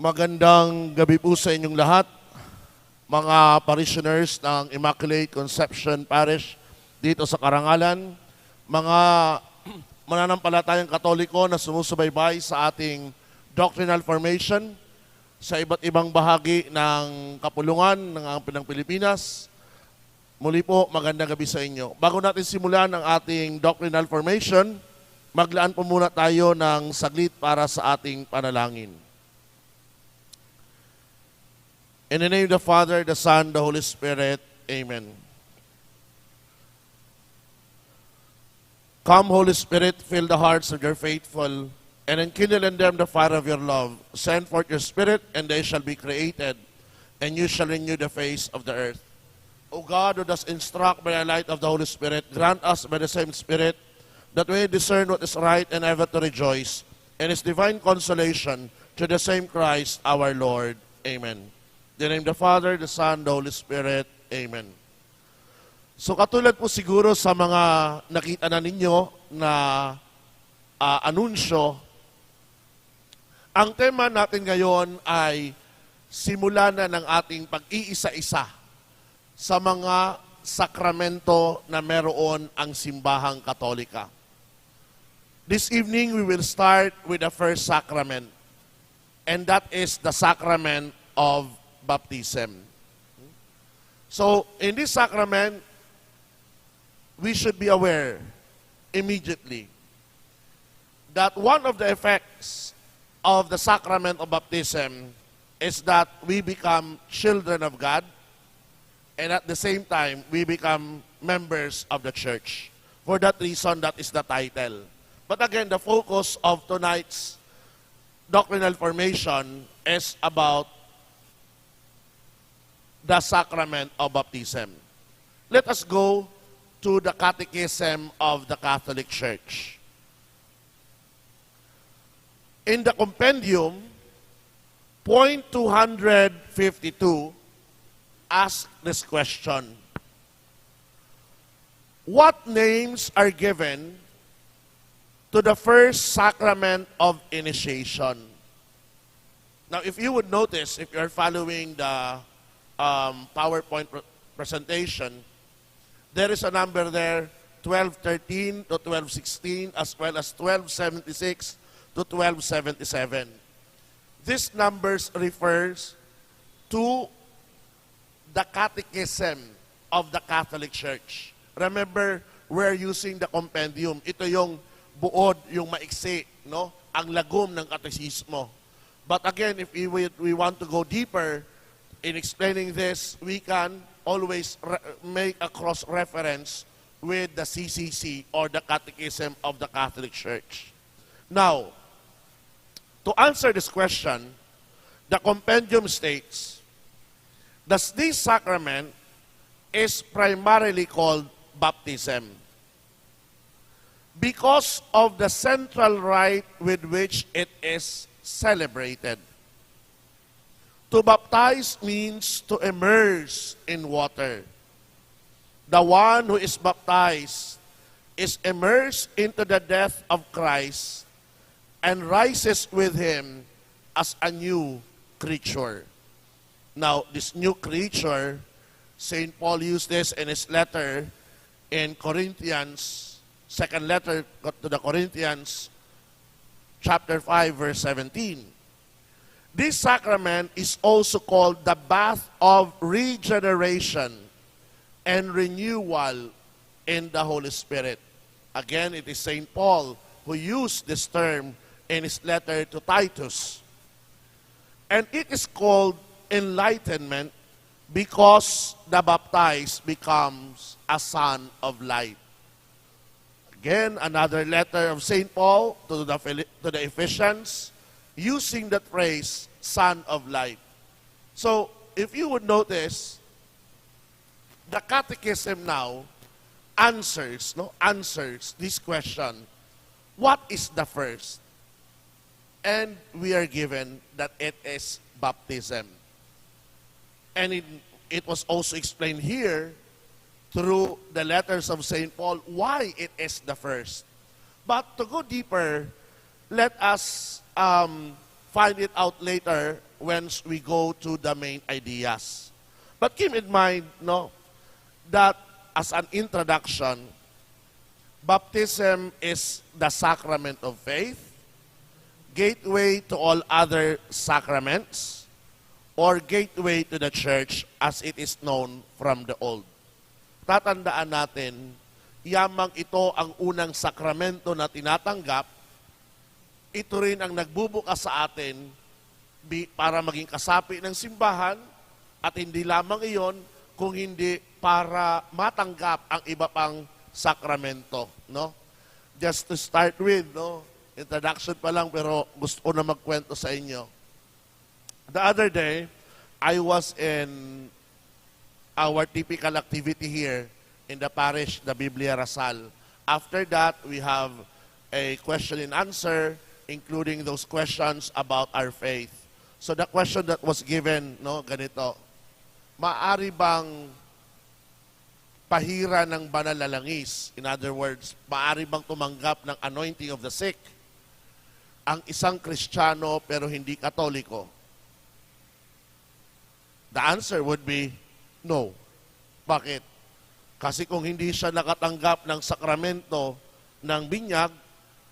Magandang gabi po sa inyong lahat, mga parishioners ng Immaculate Conception Parish dito sa Karangalan, mga mananampalatayang Katoliko na sumusubaybay sa ating doctrinal formation sa iba't ibang bahagi ng kapulungan ng Pilipinas. Muli po, magandang gabi sa inyo. Bago natin simulan ang ating doctrinal formation, maglaan po muna tayo ng saglit para sa ating panalangin. In the name of the Father, the Son, the Holy Spirit. Amen. Come, Holy Spirit, fill the hearts of your faithful, and enkindle in them the fire of your love. Send forth your Spirit, and they shall be created, and you shall renew the face of the earth. O God, who does instruct by the light of the Holy Spirit, grant us by the same Spirit that we discern what is right and ever to rejoice in His divine consolation through the same Christ our Lord. Amen. In the name of the Father, the Son, the Holy Spirit. Amen. So katulad po siguro sa mga nakita na ninyo na anunsyo, ang tema natin ngayon ay simula na ng ating pag-iisa-isa sa mga sakramento na meron ang simbahang Katolika. This evening, we will start with the first sacrament, and that is the sacrament of baptism. So, in this sacrament, we should be aware immediately that one of the effects of the sacrament of baptism is that we become children of God, and at the same time, we become members of the church. For that reason, that is the title. But again, the focus of tonight's doctrinal formation is about the sacrament of baptism. Let us go to the Catechism of the Catholic Church. In the compendium, point 252 asks this question: what names are given to the first sacrament of initiation? Now, if you would notice, if you're following the PowerPoint presentation, there is a number there, 1213 to 1216, as well as 1276 to 1277. These numbers refers to the Catechism of the Catholic Church. Remember, we're using the compendium. Ito yung buod, yung maiksi, no? Ang lagom ng katekismo. But again, if we want to go deeper in explaining this, we can always make a cross-reference with the CCC or the Catechism of the Catholic Church. Now, to answer this question, the compendium states that this sacrament is primarily called baptism because of the central rite with which it is celebrated. To baptize means to immerse in water. The one who is baptized is immersed into the death of Christ and rises with Him as a new creature. Now, this new creature, St. Paul used this in his letter in Corinthians, second letter to the Corinthians, chapter 5, verse 17. This sacrament is also called the bath of regeneration and renewal in the Holy Spirit. Again, it is St. Paul who used this term in his letter to Titus. And it is called enlightenment because the baptized becomes a son of light. Again, another letter of St. Paul to the Ephesians, using that phrase, son of light. So, if you would notice, the Catechism now answers this question: what is the first? And we are given that it is baptism. And it was also explained here through the letters of St. Paul why it is the first. But to go deeper, let us find it out later once we go to the main ideas. But keep in mind, no, that as an introduction, baptism is the sacrament of faith, gateway to all other sacraments, or gateway to the church as it is known from the old. Tatandaan natin, yamang ito ang unang sakramento na tinatanggap, ito rin ang nagbubukas sa atin para maging kasapi ng simbahan, at hindi lamang iyon, kung hindi para matanggap ang iba pang sakramento, no? Just to start with, no? Introduction pa lang, pero gusto ko na magkwento sa inyo. The other day, I was in our typical activity here in the parish, the Biblia Rasal. After that, we have a question and answer, including those questions about our faith. So the question that was given, no, ganito: maari bang pahira ng banal na langis? In other words, maari bang tumanggap ng anointing of the sick ang isang Kristiyano pero hindi Katoliko? The answer would be no. Bakit? Kasi kung hindi siya nakatanggap ng sakramento ng binyag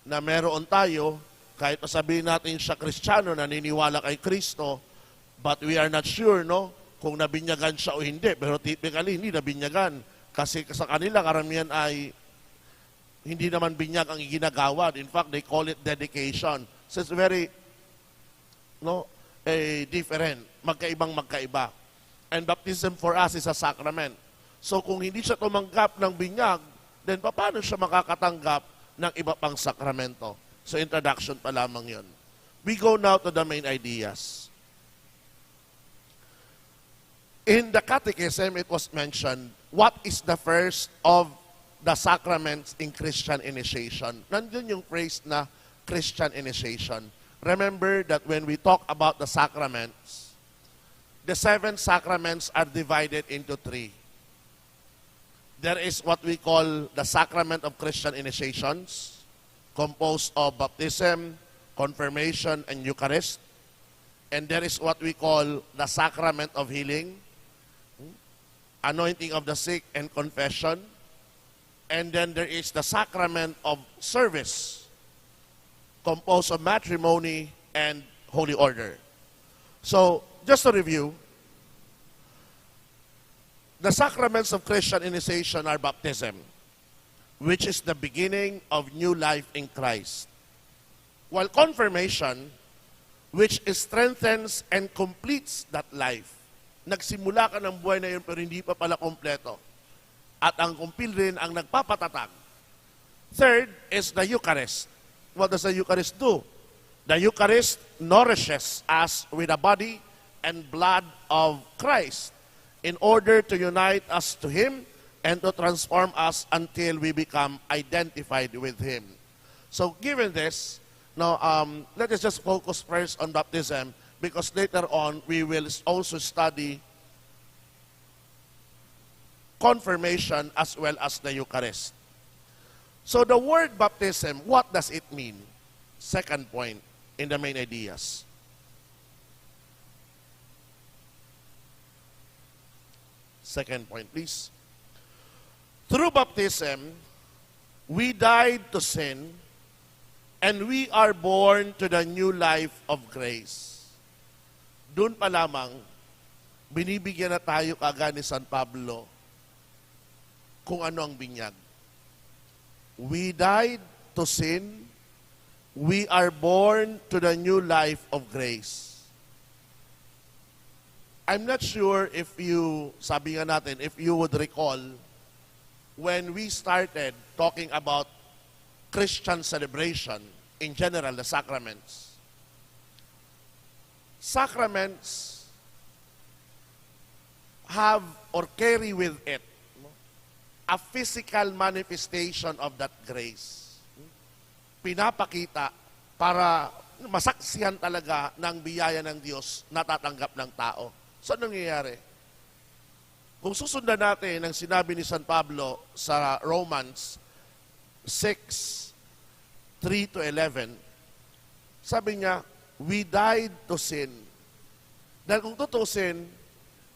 na meron tayo, kahit sabihin natin siya Kristiyano, naniniwala kay Kristo, but we are not sure, no, kung nabinyagan siya o hindi. Pero typically, hindi nabinyagan. Kasi sa kanila, karamihan ay hindi naman binyag ang ginagawa. In fact, they call it dedication. So it's very, no, different. Magkaiba. And baptism for us is a sacrament. So kung hindi siya tumanggap ng binyag, then paano siya makakatanggap ng iba pang sakramento? So introduction pa lamang yun. We go now to the main ideas. In the Catechism, it was mentioned, what is the first of the sacraments in Christian initiation? Nandun yung phrase na Christian initiation. Remember that when we talk about the sacraments, the 7 sacraments are divided into 3. There is what we call the sacrament of Christian initiations, composed of baptism, confirmation, and Eucharist. And there is what we call the sacrament of healing, anointing of the sick, and confession. And then there is the sacrament of service, composed of matrimony and holy order. So, just to review, the sacraments of Christian initiation are baptism, which is the beginning of new life in Christ. While confirmation, which strengthens and completes that life. Nagsimula ka ng buhay na yun pero hindi pa pala kompleto. At ang kumpil rin ang nagpapatatag. Third is the Eucharist. What does the Eucharist do? The Eucharist nourishes us with the body and blood of Christ in order to unite us to Him and to transform us until we become identified with Him. So given this, now let us just focus first on baptism, because later on we will also study confirmation as well as the Eucharist. So the word baptism, what does it mean? Second point in the main ideas. Second point, please. Through baptism, we died to sin and we are born to the new life of grace. Doon pa lamang, binibigyan na tayo kagad ni San Pablo kung ano ang binyag. We died to sin, we are born to the new life of grace. I'm not sure if you, sabi nga natin, if you would recall, when we started talking about Christian celebration, in general, the sacraments. Sacraments have or carry with it a physical manifestation of that grace. Pinapakita para masaksihan talaga ng biyaya ng Diyos na tatanggap ng tao. So, anong nangyayari? Kung susundan natin ang sinabi ni San Pablo sa Romans 6, 3 to 11, sabi niya, we died to sin. Dahil kung tutusin,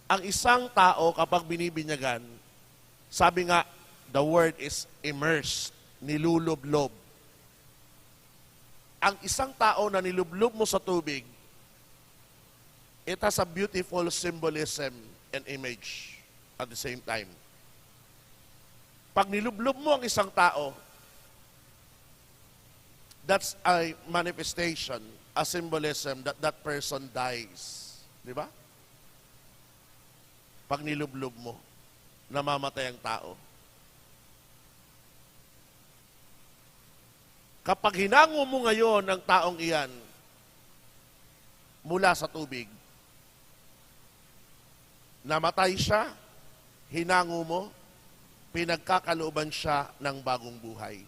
ang isang tao kapag binibinyagan, sabi nga, the word is immersed, nilulublob. Ang isang tao na nilublob mo sa tubig, it has a beautiful symbolism and image at the same time. Pag nilublob mo ang isang tao, that's a manifestation, a symbolism that that person dies. Di ba? Pag nilublob mo, namamatay ang tao. Kapag hinango mo ngayon ang taong iyan mula sa tubig, namatay siya, hinango mo, pinagkakalooban siya ng bagong buhay.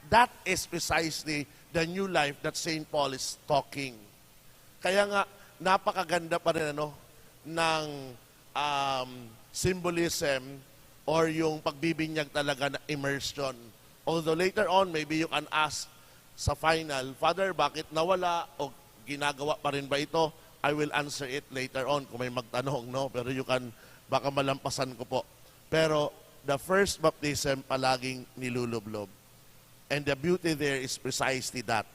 That is precisely the new life that St. Paul is talking. Kaya nga, napakaganda pa rin ng symbolism or yung pagbibinyag talaga na immersion. Although later on, maybe you can ask sa final, Father, bakit nawala o ginagawa pa rin ba ito? I will answer it later on kung may magtanong, no? Pero you can, baka malampasan ko po. Pero the first baptism palaging nilulublob. And the beauty there is precisely that.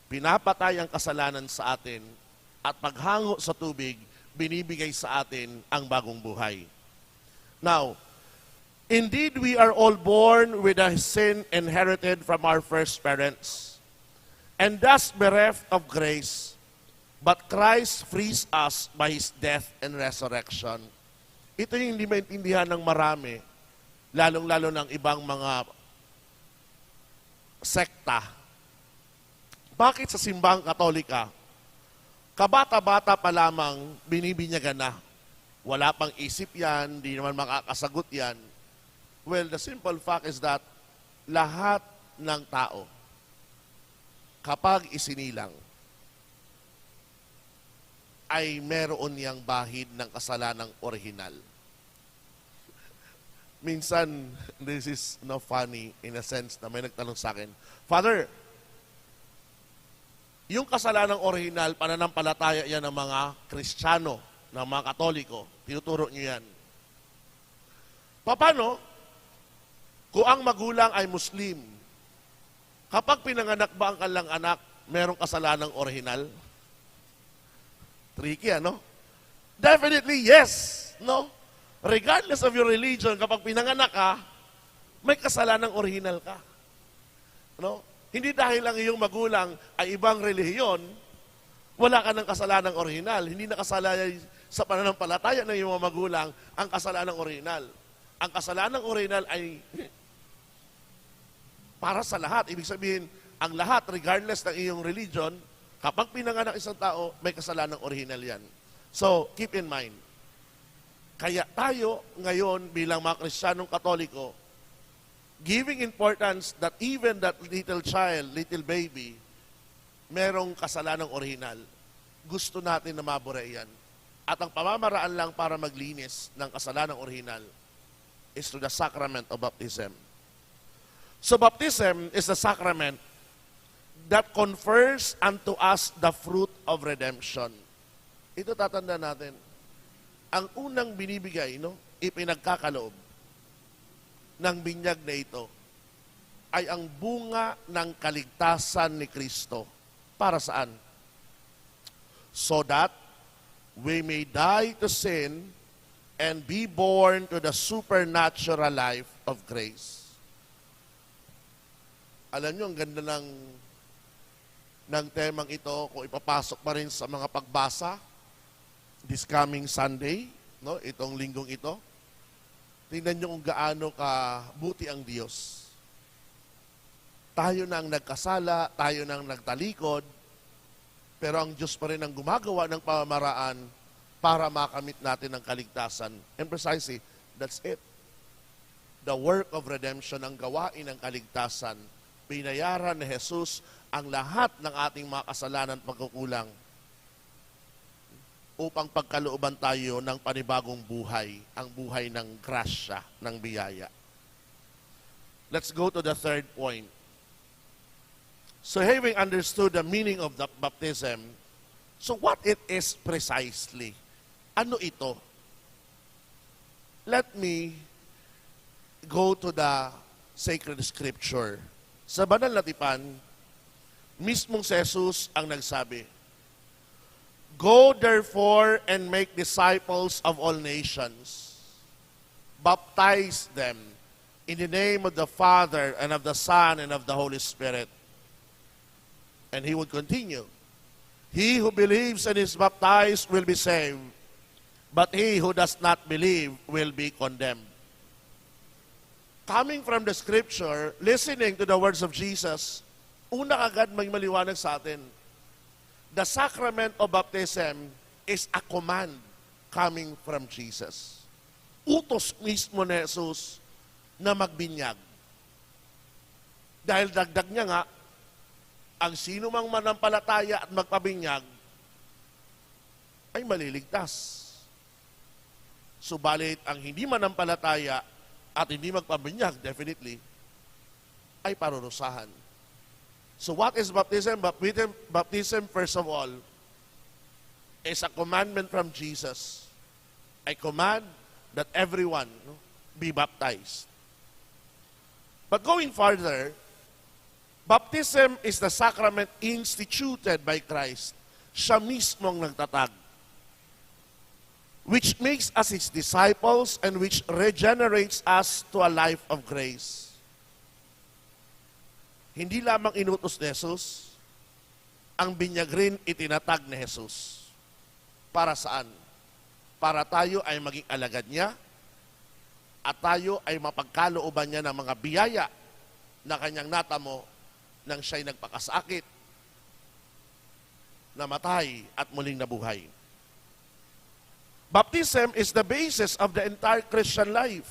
Pinapatay ang kasalanan sa atin at paghango sa tubig, binibigay sa atin ang bagong buhay. Now, indeed, we are all born with a sin inherited from our first parents, and thus bereft of grace. But Christ frees us by His death and resurrection. Ito yung hindi maintindihan ng marami, lalong-lalo ng ibang mga sekta. Bakit sa simbahang Katolika, kabata-bata pa lamang binibinyagan na? Wala pang isip yan, di naman makakasagot yan. Well, the simple fact is that lahat ng tao, kapag isinilang, ay meron niyang bahid ng kasalanang orihinal. Minsan, this is no funny in a sense na may nagtanong sa akin, Father, yung kasalanang orihinal, pananampalataya yan ng mga Kristiyano, ng mga Katoliko, tinuturo niyo yan. Paano? Kung ang magulang ay Muslim, kapag pinanganak ba ang kanilang anak, merong kasalanang orihinal? Tricky, ano? Definitely yes, no? Regardless of your religion, kapag pinanganak ka, may kasalanang orihinal ka. No? Hindi dahil lang iyong magulang ay ibang relihiyon, wala ka ng kasalanang orihinal. Hindi nakasalay sa pananampalataya ng iyong mga magulang ang kasalanang orihinal. Ang kasalanang orihinal ay para sa lahat. Ibig sabihin, ang lahat, regardless ng iyong religion, kapag pinanganak isang tao, may kasalanang orihinal yan. So, keep in mind, kaya tayo ngayon bilang mga Kristiyanong Katoliko, giving importance that even that little child, little baby, merong kasalanang orihinal, gusto natin na mabura yan. At ang pamamaraan lang para maglinis ng kasalanang orihinal is through the sacrament of baptism. So baptism is the sacrament that confers unto us the fruit of redemption. Ito tatanda natin. Ang unang binibigay, ipinagkakaloob ng binyag na ito ay ang bunga ng kaligtasan ni Kristo. Para saan? So that we may die to sin and be born to the supernatural life of grace. Alam nyo, ang ganda ng temang ito, kung ipapasok pa rin sa mga pagbasa, this coming Sunday, itong linggong ito, tingnan nyo kung gaano kabuti ang Diyos. Tayo na ang nagkasala, tayo na ang nagtalikod, pero ang Diyos pa rin ang gumagawa ng pamamaraan para makamit natin ang kaligtasan. And precisely, that's it. The work of redemption, ang gawain ng kaligtasan, binayaran ni Jesus ang lahat ng ating mga kasalanan at pagkukulang upang pagkalooban tayo ng panibagong buhay, ang buhay ng grasya, ng biyaya. Let's go to the third point. So having understood the meaning of the baptism, so what it is precisely? Ano ito? Let me go to the sacred scripture. Sa banal na tipan, mismong si Jesus ang nagsabi, "Go therefore and make disciples of all nations. Baptize them in the name of the Father and of the Son and of the Holy Spirit." And he would continue, "He who believes and is baptized will be saved, but he who does not believe will be condemned." Coming from the scripture, listening to the words of Jesus, una agad may maliwanag sa atin. The sacrament of baptism is a command coming from Jesus. Utos mismo ni Jesus na magbinyag. Dahil dagdag niya nga, ang sino mang manampalataya at magpabinyag ay maliligtas. Subalit ang hindi manampalataya at hindi magpabinyag, definitely, ay parurusahan. So what is baptism? Baptism, first of all, is a commandment from Jesus. A command that everyone be baptized. But going further, baptism is the sacrament instituted by Christ. Siya mismong nagtatag, which makes us His disciples and which regenerates us to a life of grace. Hindi lamang inutos ni Jesus, ang binyag rin itinatag ni Jesus. Para saan? Para tayo ay maging alagad niya at tayo ay mapagkalooban niya ng mga biyaya na kanyang natamo nang siya'y nagpakasakit, namatay at muling nabuhay. Baptism is the basis of the entire Christian life.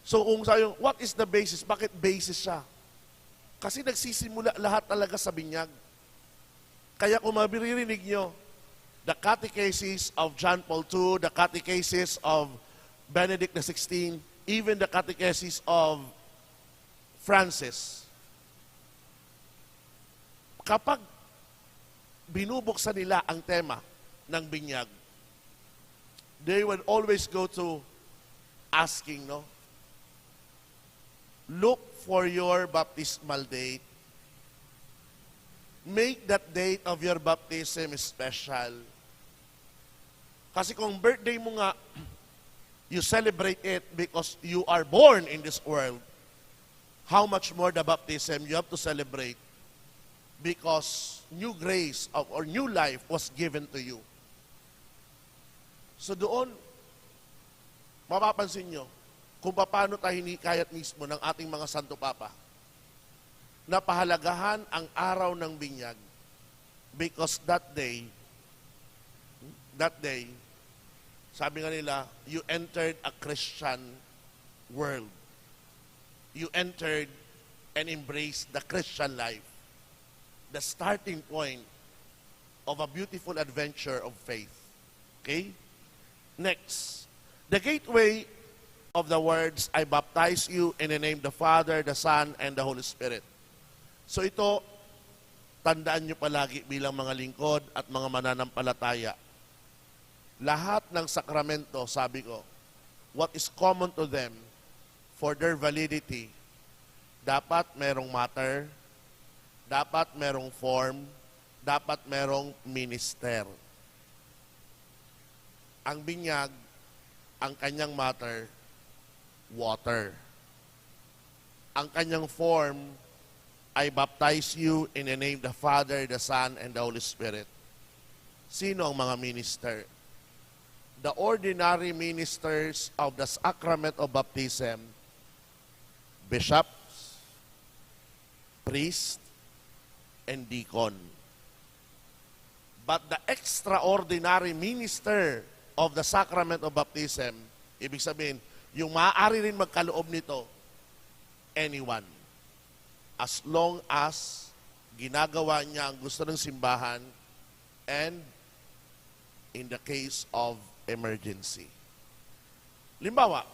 So kung sayo, what is the basis? Bakit basis siya? Kasi nagsisimula lahat talaga sa binyag. Kaya kung maririnig nyo, the catechesis of John Paul II, the catechesis of Benedict XVI, even the catechesis of Francis, kapag binubuksan nila ang tema ng binyag, they will always go to asking, no? Look for your baptismal date. Make that date of your baptism special. Kasi kung birthday mo nga, you celebrate it because you are born in this world, how much more the baptism you have to celebrate because new grace or new life was given to you. So doon, mapapansin nyo, kung paano tayo hinikayat mismo ng ating mga Santo Papa na pahalagahan ang araw ng binyag because that day, sabi nga nila, you entered a Christian world. You entered and embraced the Christian life, the starting point of a beautiful adventure of faith. Okay? Next, the gateway of the words, I baptize you in the name of the Father, the Son, and the Holy Spirit. So ito, tandaan nyo palagi bilang mga lingkod at mga mananampalataya. Lahat ng sakramento, sabi ko, what is common to them for their validity, dapat merong matter, dapat merong form, dapat merong minister. Ang binyag, ang kanyang matter, water. Ang kanyang form ay baptize you in the name of the Father, the Son, and the Holy Spirit. Sino ang mga minister? The ordinary ministers of the sacrament of baptism, bishops, priest, and deacon. But the extraordinary minister of the sacrament of baptism, ibig sabihin, yung maaari rin magkaloob nito, anyone. As long as ginagawa niya ang gusto ng simbahan and in the case of emergency. Limbawa,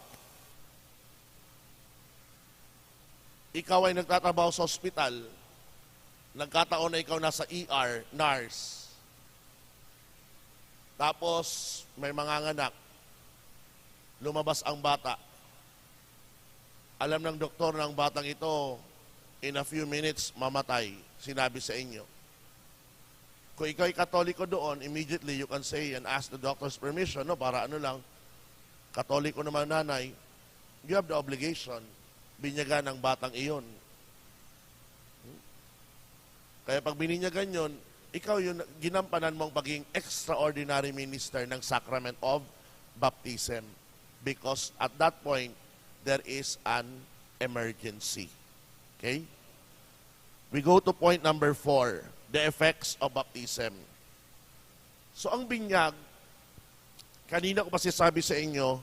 ikaw ay nagtatrabaho sa ospital, Nagkataon na ikaw nasa ER, nurse. Tapos, may manganganak. Lumabas ang bata. Alam ng doktor ng batang ito, in a few minutes, mamatay. Sinabi sa inyo. Kung ikaw ay katoliko doon, immediately you can say and ask the doctor's permission, no? Para ano lang, katoliko naman nanay, you have the obligation, binyagan ng batang iyon. Kaya pag bininyagan yun, ikaw yung ginampanan mong pagiging extraordinary minister ng sacrament of baptism. Because at that point, there is an emergency. Okay? We go to point number 4, the effects of baptism. So ang binyag, kanina ko pa sabi sa inyo,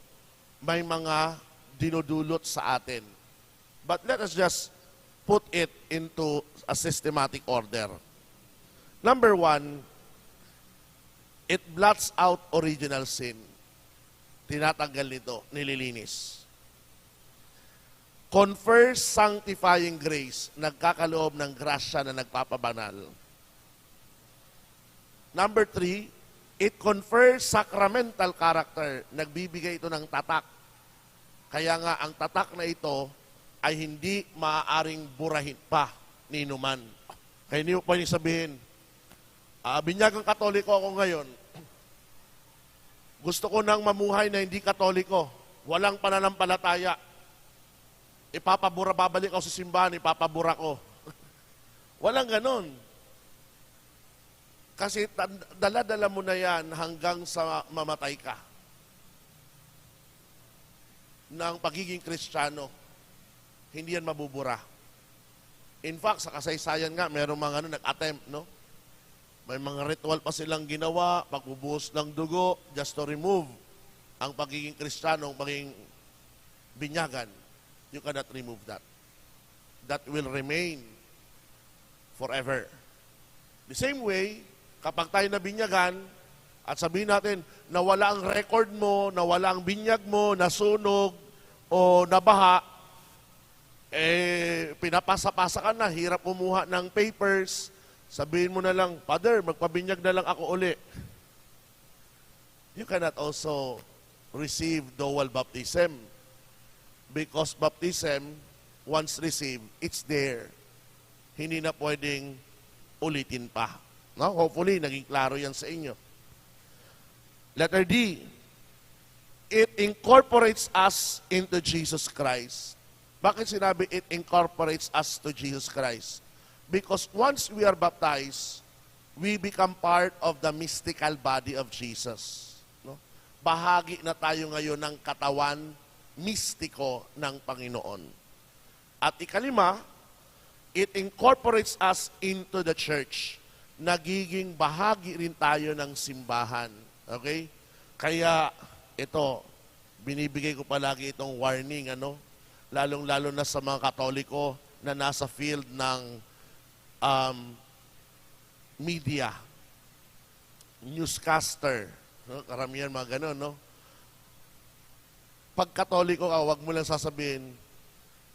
may mga dinudulot sa atin. But let us just put it into a systematic order. Number 1, it blots out original sin. Tinatanggal nito, nililinis. Confers sanctifying grace, nagkakaloob ng grasya na nagpapabanal. Number 3, it confers sacramental character, nagbibigay ito ng tatak. Kaya nga, ang tatak na ito ay hindi maaaring burahin pa ni numan. Kaya hindi mo pwedeng sabihin, binyagang katoliko ako ngayon. Gusto ko nang mamuhay na hindi katoliko. Walang pananampalataya. Babalik ako sa simbahan, ipapabura ko. Walang ganon. Kasi dala-dala mo na yan hanggang sa mamatay ka. Ng pagiging Kristiyano, hindi yan mabubura. In fact, sa kasaysayan nga, mayroong mga nag-attempt, no? May mga ritual pa silang ginawa, pagbubuhos ng dugo, just to remove ang pagiging Kristiyano, pagiging binyagan. You cannot remove that. That will remain forever. The same way, kapag tayo nabinyagan, at sabihin natin, nawala ang record mo, nawala ang binyag mo, nasunog, o nabaha, pinapasa-pasa ka na, hirap kumuha ng papers, sabihin mo na lang, Father, magpabinyag na lang ako uli. You cannot also receive dual baptism. Because baptism, once received, it's there. Hindi na pwedeng ulitin pa. No? Hopefully, naging klaro yan sa inyo. Letter D, it incorporates us into Jesus Christ. Bakit sinabi it incorporates us to Jesus Christ? Because once we are baptized, we become part of the mystical body of Jesus. No? Bahagi na tayo ngayon ng katawan mistiko ng Panginoon. At ikalima, it incorporates us into the church. Nagiging bahagi rin tayo ng simbahan. Okay? Kaya ito, binibigay ko palagi itong warning, lalong-lalo na sa mga Katoliko na nasa field ng media, newscaster, karamihan mga ganun, Pag Katoliko ka, huwag mo lang sasabihin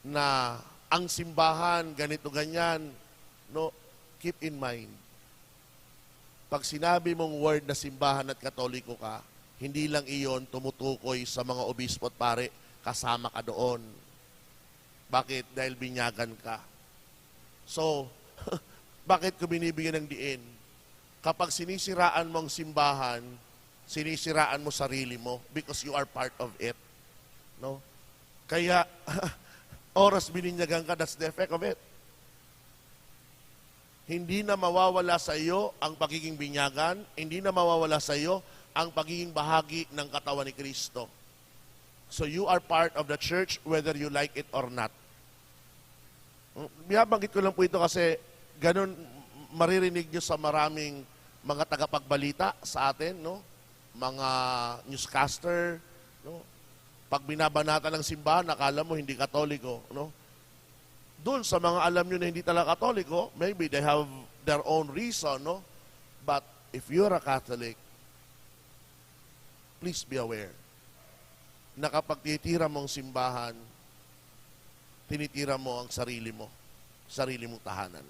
na ang simbahan, ganito, ganyan. No, keep in mind, pag sinabi mong word na simbahan at Katoliko ka, hindi lang iyon tumutukoy sa mga obispo at pare, kasama ka doon. Bakit? Dahil binyagan ka. So, bakit ko binibigyan ng diin? Kapag sinisiraan mo ang simbahan, sinisiraan mo sarili mo because you are part of it. No? Kaya, oras bininyagan ka, that's the effect of it. Hindi na mawawala sa iyo ang pagiging binyagan, hindi na mawawala sa iyo ang pagiging bahagi ng katawan ni Kristo. So you are part of the church whether you like it or not. Binabanggit ko lang po ito kasi ganun maririnig nyo sa maraming mga tagapagbalita sa atin, mga newscaster, pag binabanatan ng simbahan, akala mo hindi Katoliko, Doon sa mga alam nyo na hindi talaga Katoliko, maybe they have their own reason, But if you're a Catholic, please be aware na kapag tinitira mo ang simbahan, tinitira mo ang sarili mong tahanan.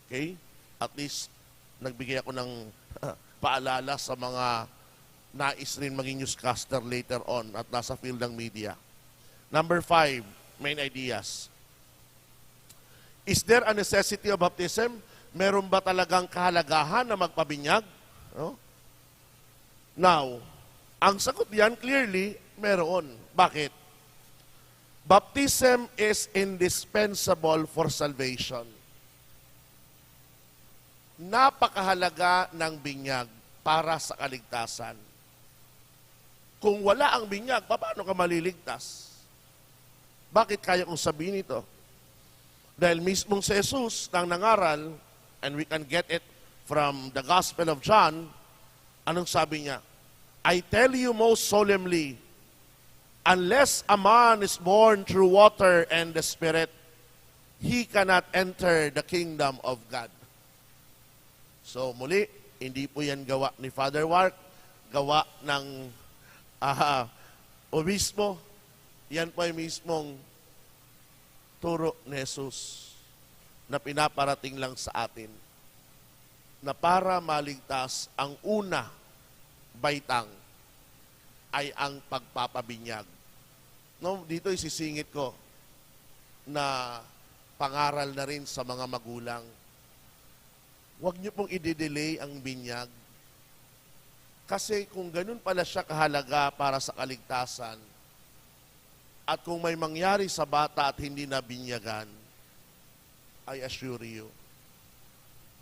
Okay? At least, nagbigay ako ng paalala sa mga nais rin maging newscaster later on at nasa field ng media. Number 5, main ideas. Is there a necessity of baptism? Meron ba talagang kahalagahan na magpabinyag? No? Now, ang sagot diyan clearly, meron. Bakit? Baptism is indispensable for salvation. Napakahalaga ng binyag para sa kaligtasan. Kung wala ang binyag, paano ka maliligtas? Bakit kaya kong sabihin ito? Dahil mismong si Jesus nang nangaral, and we can get it from the Gospel of John, anong sabi niya? I tell you most solemnly, unless a man is born through water and the Spirit, he cannot enter the kingdom of God. So muli, hindi po yan gawa ni Father Mark, gawa ng obispo. Yan po ay mismong turo ni Jesus na pinaparating lang sa atin na para maligtas, ang una baitang ay ang pagpapabinyag. No, dito isisingit ko na pangaral na rin sa mga magulang. Huwag niyo pong i-delay ang binyag. Kasi kung ganun pala siya kahalaga para sa kaligtasan, at kung may mangyari sa bata at hindi nabinyagan, I assure you,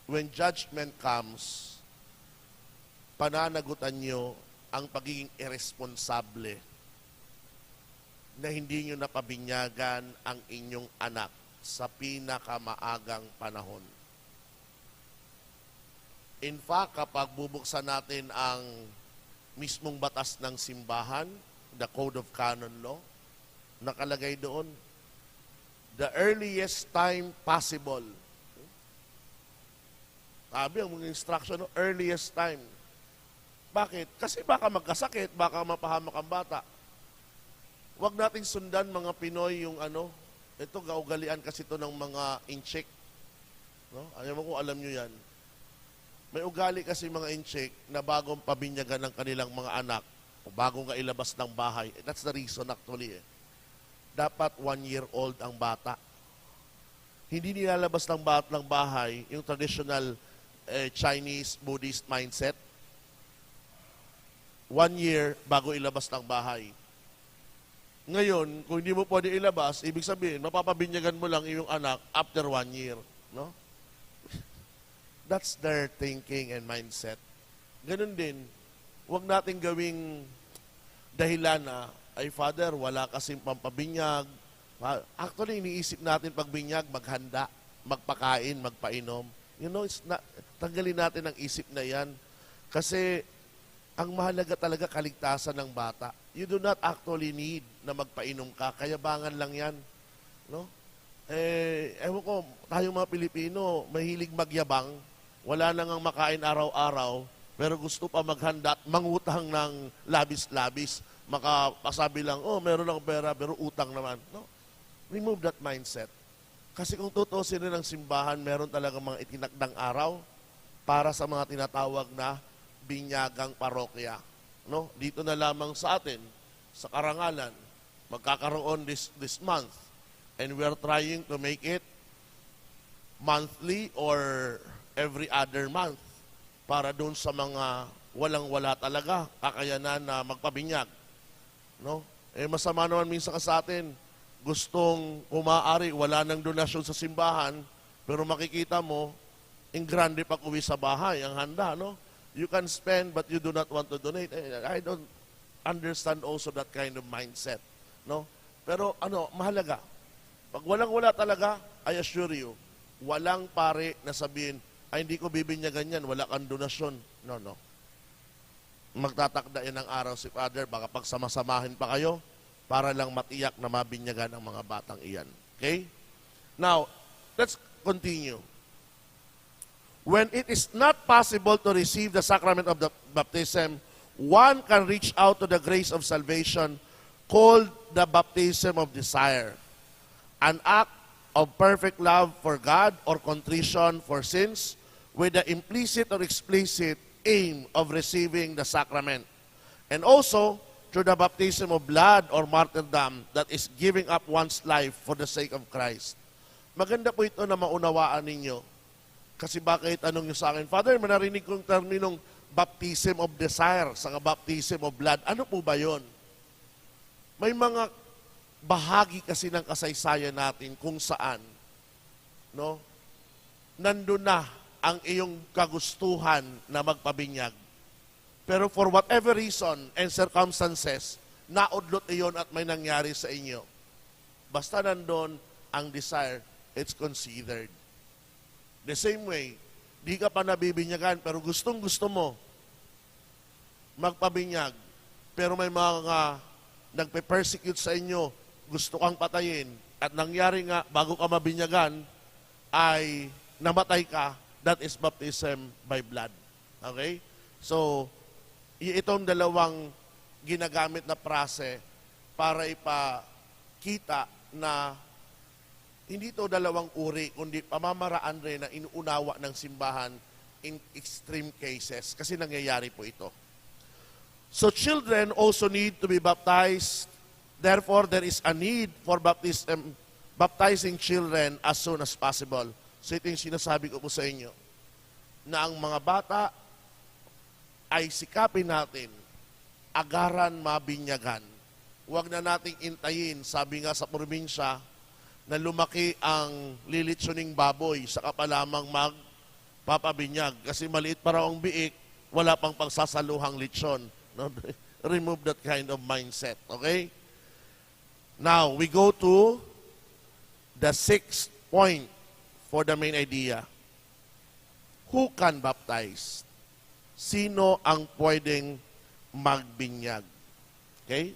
when judgment comes, pananagutan nyo ang pagiging irresponsable na hindi nyo napabinyagan ang inyong anak sa pinakamaagang panahon. In fact, kapag bubuksan natin ang mismong batas ng simbahan, the Code of Canon Law, nakalagay doon, the earliest time possible. Sabi ang mga instruction, no? Earliest time. Bakit? Kasi baka magkasakit, baka mapahamak ang bata. Huwag nating sundan mga Pinoy yung ito gaugalian kasi ito ng mga incheck. No? Ayaw mo kung alam nyo yan. May ugali kasi mga incheck na bagong pabinyagan ng kanilang mga anak o bagong kailabas ng bahay. That's the reason actually. Dapat 1-year-old ang bata. Hindi nilalabas ng bahay yung traditional Chinese Buddhist mindset. 1 year bago ilabas ng bahay. Ngayon, kung hindi mo pwede ilabas, ibig sabihin, mapapabinyagan mo lang yung anak after 1 year. No? That's their thinking and mindset. Ganun din, huwag natin gawing dahilan na, ay Father, wala kasing pampabinyag. Actually, iniisip natin pagbinyag, maghanda, magpakain, magpainom. You know, tanggalin natin ang isip na yan. Kasi, ang mahalaga talaga kaligtasan ng bata. You do not actually need na magpainom ka. Kayabangan lang yan. No? Ewan ko, tayong mga Pilipino, mahilig magyabang. Wala nang ang makain araw-araw, pero gusto pa maghanda at mangutang ng labis-labis. Makapasabi lang, meron akong pera, pero utang naman. No? Remove that mindset. Kasi kung tutusin rin ng simbahan, meron talaga mga itinakdang araw para sa mga tinatawag na binyagang parokya. No? Dito na lamang sa atin, sa Karangalan, magkakaroon this month. And we are trying to make it monthly or every other month para doon sa mga walang-wala talaga, kakayanan na magpabinyag. No? Masama naman minsan sa atin, gustong umaari, wala nang donasyon sa simbahan, pero makikita mo, in grande pag uwi sa bahay, ang handa, no? You can spend, but you do not want to donate. I don't understand also that kind of mindset, no? Pero mahalaga. Pag walang-wala talaga, I assure you, walang pare na sabihin, ay hindi ko bibinyagan yan, wala kang donasyon. No. Magtatakda yan ng araw si Father, baka pagsamasamahin pa kayo, para lang matiyak na mabinyagan ang mga batang iyan. Okay? Now, let's continue. When it is not possible to receive the sacrament of the baptism, one can reach out to the grace of salvation called the baptism of desire, an act of perfect love for God or contrition for sins, with the implicit or explicit aim of receiving the sacrament. And also, through the baptism of blood or martyrdom that is giving up one's life for the sake of Christ. Maganda po ito na maunawaan ninyo. Kasi bakit tanong nyo sa akin, Father, manarinig kong terminong baptism of desire sa baptism of blood. Ano po ba yon? May mga bahagi kasi ng kasaysayan natin kung saan, no, nandun na ang iyong kagustuhan na magpabinyag. Pero for whatever reason and circumstances, naudlot iyon at may nangyari sa inyo. Basta nandun ang desire, it's considered. The same way, di ka pa nabibinyagan, pero gustong-gusto mo magpabinyag, pero may mga nagpe-persecute sa inyo, gusto kang patayin, at nangyari nga, bago ka mabinyagan, ay namatay ka, that is baptism by blood. Okay? So, itong dalawang ginagamit na prase para ipakita na hindi ito dalawang uri, kundi pamamaraan rin na inuunawa ng simbahan in extreme cases. Kasi nangyayari po ito. So children also need to be baptized. Therefore, there is a need for baptizing children as soon as possible. So ito yung sinasabi ko po sa inyo, na ang mga bata ay sikapin natin, agaran mabinyagan. Huwag na nating intayin, sabi nga sa probinsya, na lumaki ang lilitsuning baboy, saka pa lamang magpapabinyag. Kasi maliit pa raw ang biik, wala pang pagsasaluhang litsyon. No? Remove that kind of mindset, okay? Now, we go to the 6th point for the main idea. Who can baptize? Sino ang pwedeng magbinyag? Okay?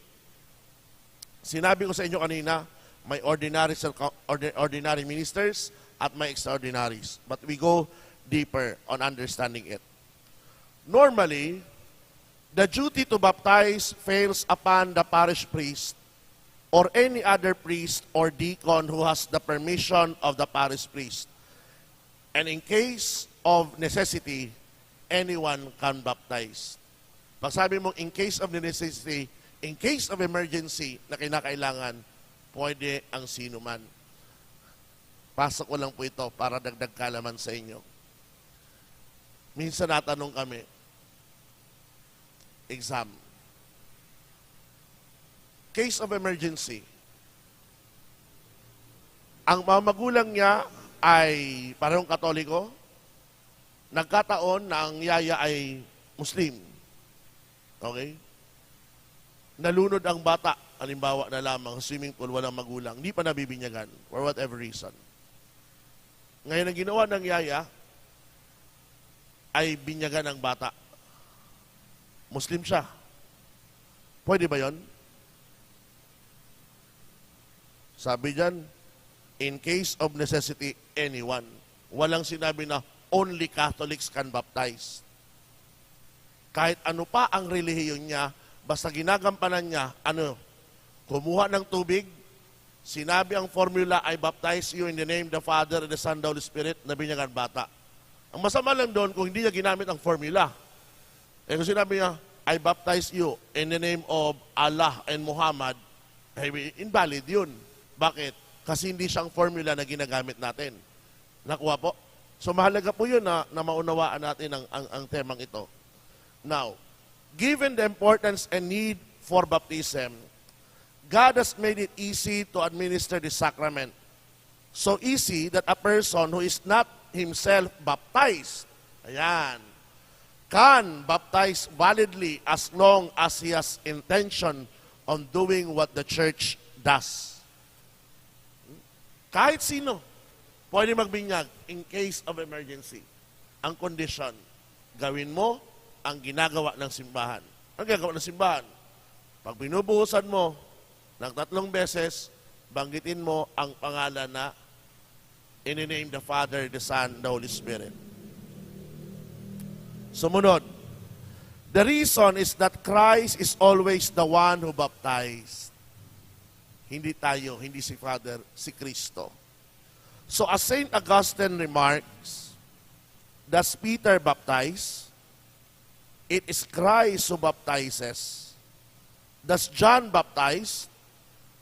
Sinabi ko sa inyo kanina, may ordinary ministers at may extraordinaries. But we go deeper on understanding it. Normally, the duty to baptize falls upon the parish priest or any other priest or deacon who has the permission of the parish priest. And in case of necessity, anyone can baptize. Pag sabi mo, in case of necessity, in case of emergency na kinakailangan, pwede ang sino man. Pasok ko lang po ito para dagdag kalaman sa inyo. Minsan natanong kami, exam. Case of emergency. Ang mga magulang niya ay parehong Katoliko. Nagkataon na ang yaya ay Muslim. Okay? Nalunod ang bata, halimbawa na lamang, swimming pool, walang magulang, hindi pa nabibinyagan, for whatever reason. Ngayon, ang ginawa ng yaya ay binyagan ang bata. Muslim siya. Pwede ba yon? Sabi dyan, in case of necessity, anyone. Walang sinabi na only Catholics can baptize. Kahit ano pa ang relihiyon niya, basta ginagampanan niya, kumuha ng tubig, sinabi ang formula, I baptize you in the name of the Father, and the Son, and the Holy Spirit, nabinyagan bata. Ang masama lang doon, kung hindi niya ginamit ang formula. Kung sinabi niya, I baptize you in the name of Allah and Muhammad, invalid yun. Bakit? Kasi hindi siyang formula na ginagamit natin. Nakuha po? So mahalaga po yun na maunawaan natin ang temang ito. Now, given the importance and need for baptism, God has made it easy to administer the sacrament. So easy that a person who is not himself baptized, can baptize validly as long as he has intention on doing what the church does. Kahit sino, pwede magbinyag in case of emergency. Ang condition, gawin mo ang ginagawa ng simbahan. Ang ginagawa ng simbahan? Pag binubuhusan mo ng 3 beses, banggitin mo ang pangalan na in the name the Father, the Son, the Holy Spirit. Sumunod. The reason is that Christ is always the one who baptized. Hindi tayo, hindi si Father, si Kristo. So as Saint Augustine remarks, Does Peter baptize? It is Christ who baptizes. Does John baptize?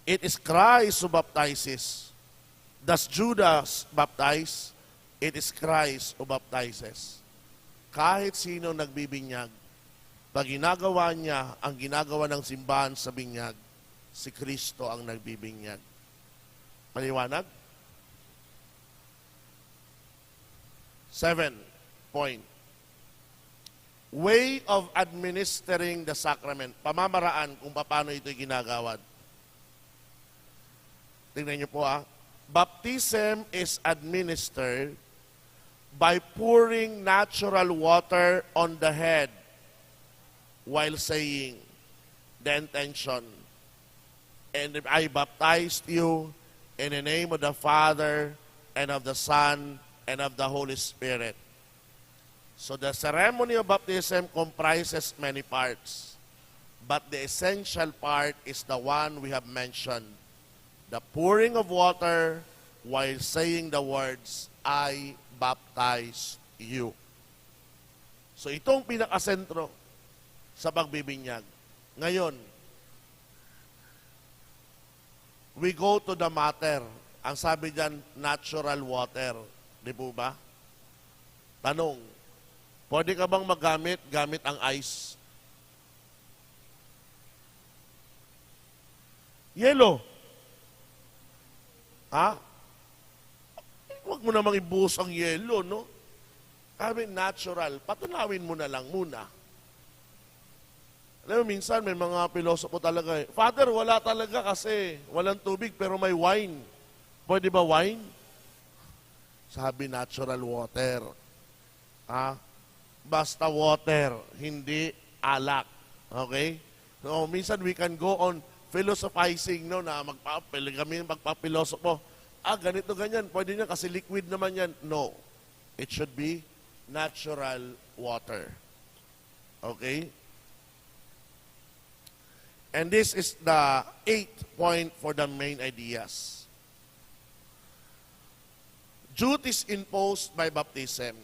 It is Christ who baptizes. Does Judas baptize? It is Christ who baptizes. Kahit sino nagbibinyag, pag ginagawa niya ang ginagawa ng simbahan sa binyag, si Kristo ang nagbibinyag. Maliwanag? 7 point. Way of administering the sacrament. Pamamaraan kung paano ito'y ginagawad. Tingnan niyo po Baptism is administered by pouring natural water on the head while saying the intention. And I baptized you in the name of the Father and of the Son and of the Holy Spirit. So the ceremony of baptism comprises many parts, but the essential part is the one we have mentioned. The pouring of water while saying the words, I baptize you. So itong pinakasentro sa pagbibinyag. Ngayon, we go to the matter. Ang sabi dyan, natural water. Di po ba? Tanong, pwede ka bang gamit ang ice? Yellow. Huwag mo namang ibuhos ang yelo, no? Kami natural, patunawin mo na lang muna. Alam mo, minsan may mga pilosopo talaga Father, wala talaga kasi walang tubig pero may wine. Pwede ba wine? Sabi, natural water. Basta water, hindi alak. Okay? So, minsan we can go on philosophizing, no, na magpapilosopo. Ganito, ganyan. Pwede niya kasi liquid naman yan. No. It should be natural water. Okay? And this is the 8th point for the main ideas. Duties imposed by baptism.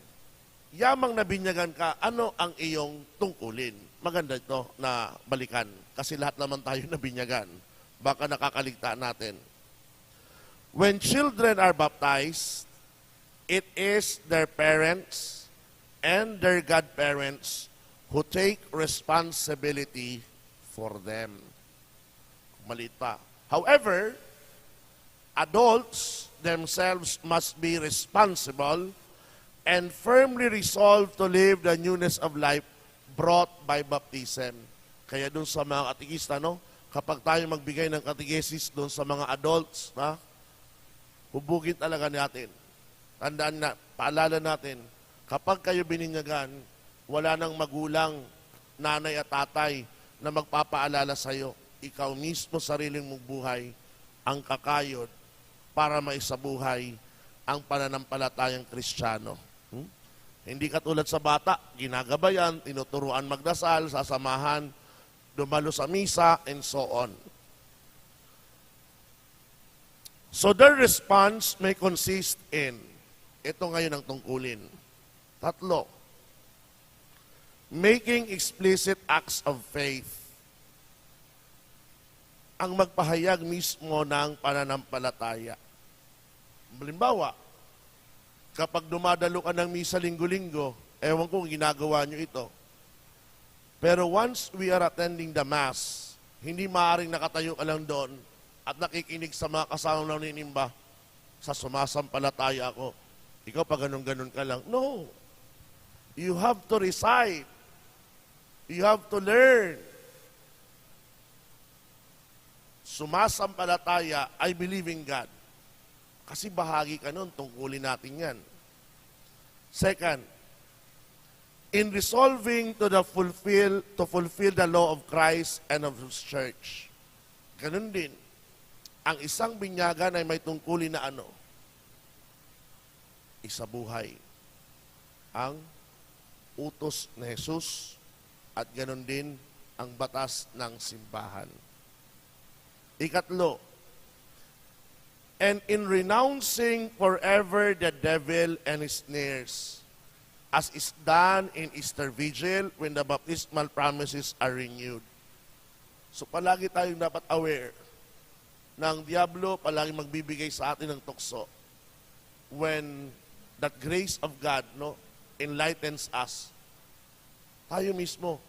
Yamang nabinyagan ka, ano ang iyong tungkulin? Maganda ito na balikan. Kasi lahat naman tayo nabinyagan. Baka nakakaligtaan natin. When children are baptized, it is their parents and their godparents who take responsibility for them. Maliit pa. However, adults themselves must be responsible and firmly resolved to live the newness of life brought by baptism. Kaya doon sa mga katikista, kapag tayo magbigay ng catechesis doon sa mga adults, hubugin talaga natin. Tandaan na, paalala natin, kapag kayo bininyagan, wala nang magulang, nanay at tatay na magpapaalala sa iyo. Ikaw mismo, sariling mong buhay, ang kakayod para maisabuhay ang pananampalatayang Kristiyano. Hindi katulad sa bata, ginagabayan, tinuturuan magdasal, sasamahan, dumalo sa misa, and so on. So their response may consist in, ito ngayon ang tungkulin. 3, making explicit acts of faith. Ang magpahayag mismo ng pananampalataya. Halimbawa, kapag dumadalo ka ng misa linggo-linggo, ewan ko ginagawa nyo ito. Pero once we are attending the Mass, hindi maaaring nakatayo ka lang doon at nakikinig sa mga kasama ng ninimba, sa sumasampalataya ako. Ikaw pa ganun-ganun ka lang. No. You have to recite. You have to learn. Sumasampalataya, I believe in God. Kasi bahagi ka nun, tungkulin natin yan. Second, in resolving to fulfill the law of Christ and of His church. Ganun din. Ang isang binyagan ay may tungkulin na ano? Isabuhay. Ang utos ni Jesus at ganun din ang batas ng simbahan. 4, and in renouncing forever the devil and his snares. as is done in Easter Vigil when the baptismal promises are renewed. So palagi tayong dapat aware na ang Diablo palagi magbibigay sa atin ng tukso when that grace of God enlightens us. Tayo mismo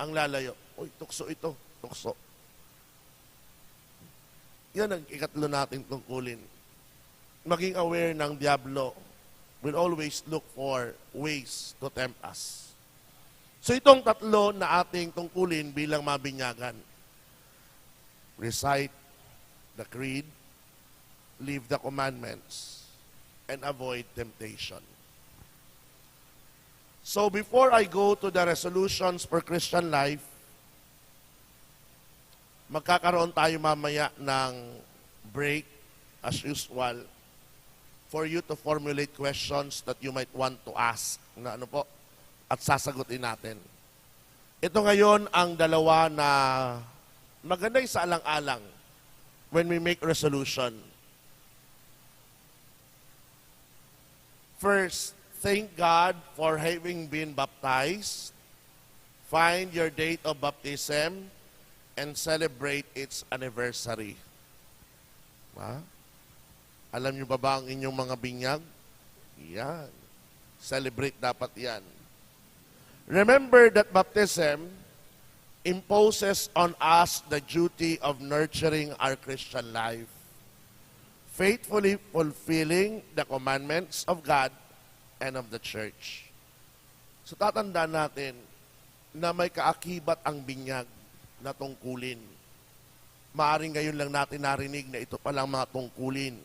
ang lalayo. Uy, tukso ito, tukso. Yan ang ikatlo natin tungkulin. Maging aware ng Diablo will always look for ways to tempt us. So itong tatlo na ating tungkulin bilang mabinyagan. Recite the creed, live the commandments, and avoid temptation. So before I go to the resolutions for Christian life, magkakaroon tayo mamaya ng break as usual for you to formulate questions that you might want to ask na at sasagutin natin. Ito ngayon ang dalawa na maganda sa alang-alang when we make resolution. First, thank God for having been baptized. Find your date of baptism and celebrate its anniversary. Alam niyo ba ang inyong mga binyag? Yan. Celebrate dapat yan. Remember that baptism imposes on us the duty of nurturing our Christian life, faithfully fulfilling the commandments of God and of the church. So tatandaan natin na may kaakibat ang binyag na tungkulin. Maaring ngayon lang natin narinig na ito palang mga tungkulin.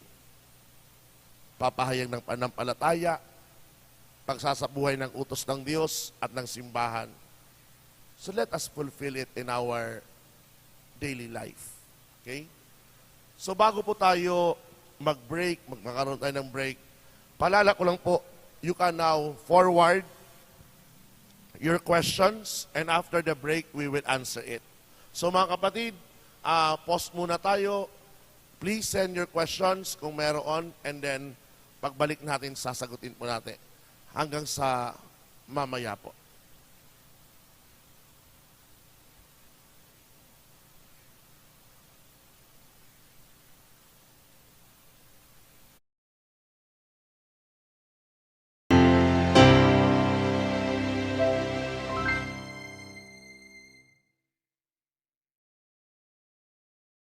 Papahayag ng panampalataya, pagsasabuhay ng utos ng Diyos at ng simbahan. So let us fulfill it in our daily life. Okay? So bago po tayo mag-break, magkakaroon tayo ng break, palala ko lang po, you can now forward your questions and after the break, we will answer it. So mga kapatid, pause muna tayo. Please send your questions kung meron and then pagbalik natin, sasagutin po natin hanggang sa mamaya po.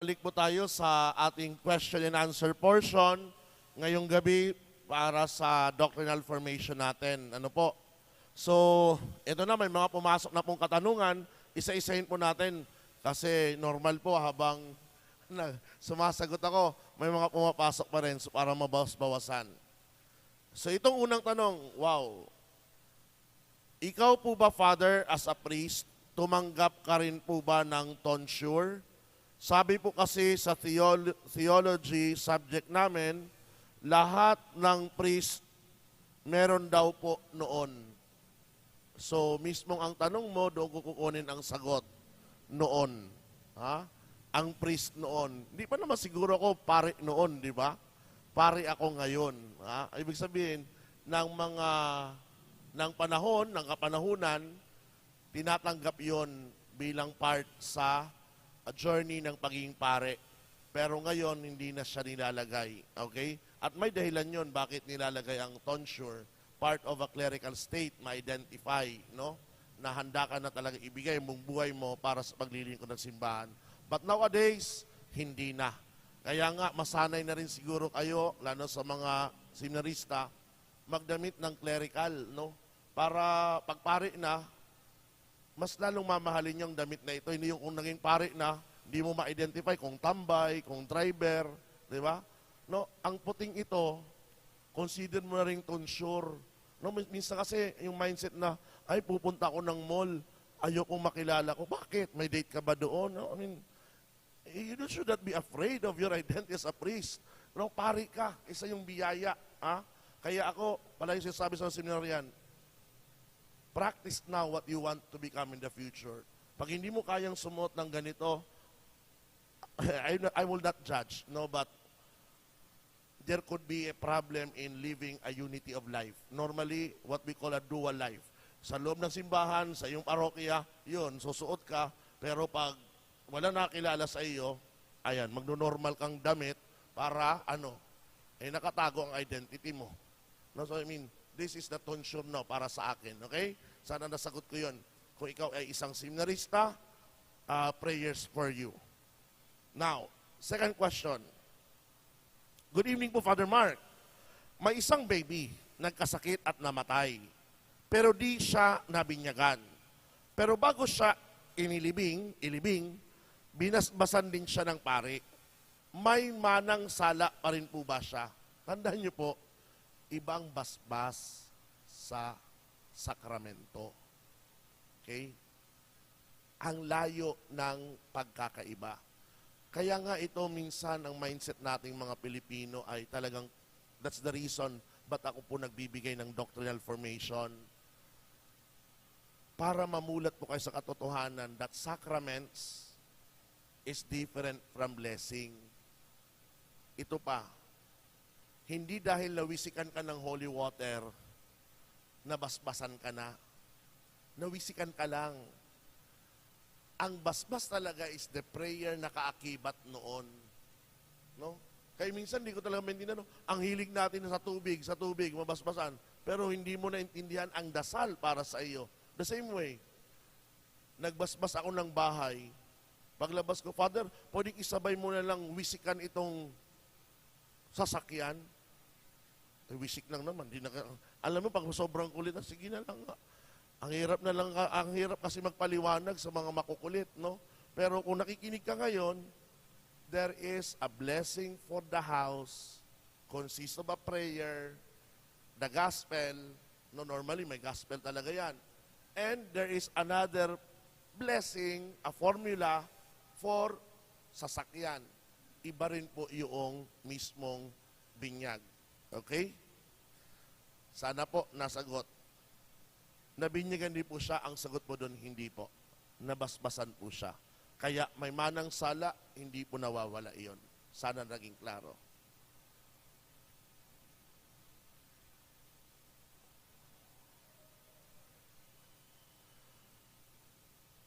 Balik po tayo sa ating question and answer portion ngayong gabi para sa doctrinal formation natin. So, ito na, may mga pumasok na pong katanungan. Isa-isahin po natin kasi normal po habang sumasagot ako, may mga pumapasok pa rin para mabawas-bawasan. So, itong unang tanong, wow. Ikaw po ba, Father, as a priest, tumanggap ka rin po ba ng tonsure? Sabi po kasi sa theology subject namin, lahat ng priest meron daw po noon. So, mismong ang tanong mo, doon ko kukunin ang sagot. Noon. Ang priest noon. Hindi pa naman siguro ako pari noon, di ba? Pari ako ngayon. Ibig sabihin, ng panahon, ng kapanahunan, tinatanggap yon bilang part sa a journey ng pagiging pare. Pero ngayon, hindi na siya nilalagay. Okay? At may dahilan yon bakit nilalagay ang tonsure. Part of a clerical state, ma-identify, na handa ka na talaga ibigay mong buhay mo para sa paglilingkod ng simbahan. But nowadays, hindi na. Kaya nga, masanay na rin siguro kayo, lalo sa mga seminarista, magdamit ng clerical, para pagpari na, mas lalong mamahalin yung damit na ito. Hindi yung kung naging pare na, hindi mo ma-identify kung tambay, kung driver, di ba? Ang puting ito, consider mo na rin tonsure. Minsan kasi yung mindset na, ay pupunta ako ng mall, ayokong makilala ko. Bakit? May date ka ba doon? You should not be afraid of your identity as a priest. Pari ka, isa yung biyaya. Kaya ako, palagi sinasabi sa seminaryan, practice now what you want to become in the future. Pag hindi mo kayang sumuot ng ganito, I will not judge, but there could be a problem in living a unity of life. Normally, what we call a dual life. Sa loob ng simbahan, sa iyong parokya, yun, susuot ka, pero pag wala nakilala sa iyo, ayan, magno-normal kang damit para, nakatago ang identity mo. No, so I mean, this is the tonsure no, para sa akin, okay? Sana nasagot ko yun. Kung ikaw ay isang seminarista, prayers for you. Now, second question. Good evening po, Father Mark. May isang baby, nagkasakit at namatay. Pero di siya nabinyagan. Pero bago siya ilibing, binasbasan din siya ng pari. May manang sala pa rin po ba siya? Tandaan niyo po, ibang basbas sa sakramento. Okay? Ang layo ng pagkakaiba. Kaya nga ito minsan ang mindset nating mga Pilipino ay talagang, that's the reason ba't ako po nagbibigay ng doctrinal formation. Para mamulat po kayo sa katotohanan that sacraments is different from blessing. Ito pa, hindi dahil nawisikan ka ng holy water, nabasbasan ka na. Nawisikan ka lang. Ang basbas talaga is the prayer na kaakibat noon. No? Kaya minsan hindi ko talaga maintindihan, ang hilig natin sa tubig, mabasbasan, pero hindi mo naintindihan ang dasal para sa iyo. The same way, nagbasbas ako ng bahay, paglabas ko, Father, pwedeng isabay mo na lang wisikan itong sasakyan. Wisik lang naman. Alam mo, pag sobrang kulit, sige na lang. Ang hirap kasi magpaliwanag sa mga makukulit, no? Pero kung nakikinig ka ngayon, there is a blessing for the house, consists of a prayer, the gospel, no, normally may gospel talaga yan. And there is another blessing, a formula for sasakyan. Iba rin po yung mismong binyag. Okay? Sana po nasagot. Nabinyagan din po siya, ang sagot po doon, hindi po. Nabasbasan po siya. Kaya may manang sala, hindi po nawawala iyon. Sana naging klaro.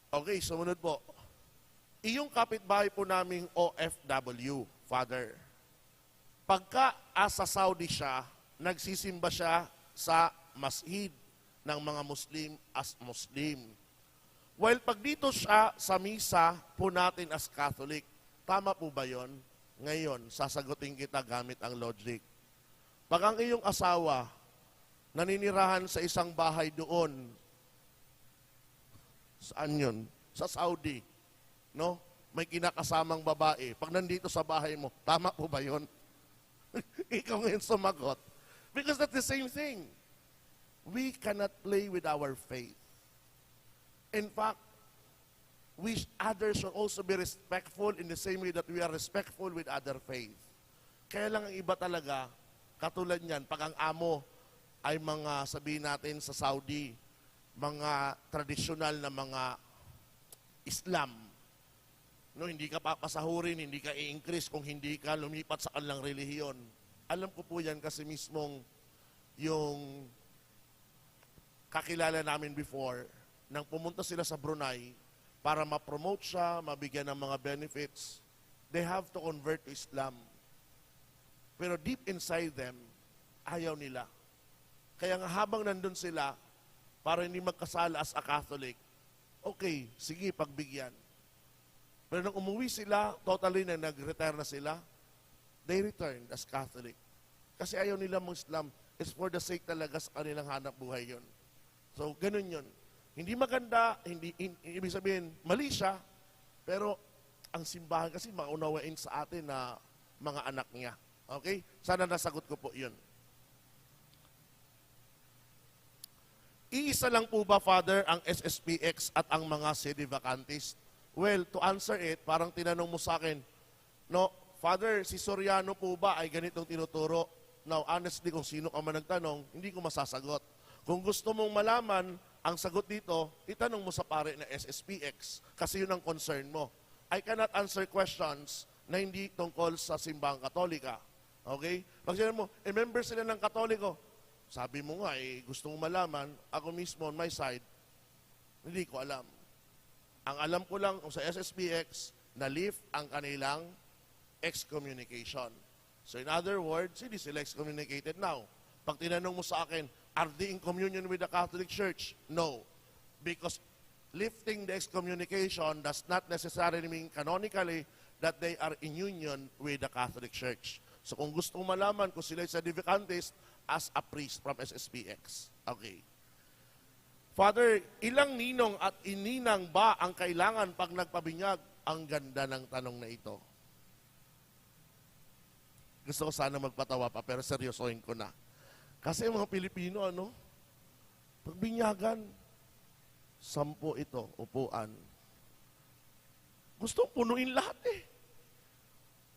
Okay, sumunod po. Iyong kapitbahay po naming OFW, Father. Pagka sa Saudi siya, nagsisimba siya sa masjid ng mga Muslim as Muslim. While pag dito siya sa misa po natin as Catholic, tama po ba yon? Ngayon, sasagutin kita gamit ang logic. Pag ang iyong asawa naninirahan sa isang bahay doon, saan yun? Sa Saudi. No? May kinakasamang babae. Pag nandito sa bahay mo, tama po ba yun? Ikaw ngayon sumagot. Because that's the same thing. We cannot play with our faith. In fact, others should also be respectful in the same way that we are respectful with other faith. Kaya lang ang iba talaga, katulad niyan, pag ang amo ay mga, sabihin natin sa Saudi, mga tradisyonal na mga Islam, no, hindi ka papasahurin, hindi ka i-increase kung hindi ka lumipat sa kanilang relihiyon. Alam ko po yan kasi mismong yung kakilala namin before, nang pumunta sila sa Brunei, para ma-promote siya, mabigyan ng mga benefits, they have to convert to Islam. Pero deep inside them, ayaw nila. Kaya nga habang nandun sila, para hindi magkasala as a Catholic, okay, sige, pagbigyan. Pero nung umuwi sila, totally na nag-retire na sila, they returned as Catholic. Kasi ayaw nila Muslim. It's for the sake talaga sa kanilang hanap buhay yun. So, ganun yun. Hindi maganda, ibig sabihin, mali siya, pero ang simbahan kasi maunawain sa atin na mga anak niya. Okay? Sana nasagot ko po yun. Iisa lang po ba, Father, ang SSPX at ang mga sede vacantes? Well, to answer it, parang tinanong mo sa akin, no, Father, si Soriano po ba ay ganitong tinuturo? Now, honestly, kung sino ka man nagtanong, hindi ko masasagot. Kung gusto mong malaman ang sagot dito, itanong mo sa pare na SSPX kasi yun ang concern mo. I cannot answer questions na hindi tungkol sa simbahang Katolika. Okay? Pag sinabi mo, member sila ng Katoliko. Sabi mo nga, gusto mo malaman, ako mismo on my side, hindi ko alam. Ang alam ko lang kung sa SSPX, na-lift ang kanilang excommunication. So in other words, hindi sila excommunicated now. Pag tinanong mo sa akin, are they in communion with the Catholic Church? No. Because lifting the excommunication does not necessarily mean canonically that they are in union with the Catholic Church. So kung gusto mo malaman kung sila ay sedevacantist, as a priest from SSPX. Okay. Father, ilang ninong at ininang ba ang kailangan pag nagpabinyag? Ang ganda ng tanong na ito. Gusto ko sana magpatawa pa, pero seryosohin ko na. Kasi mga Pilipino, pagbinyagan, 10 ito, upuan. Gusto punuin lahat eh.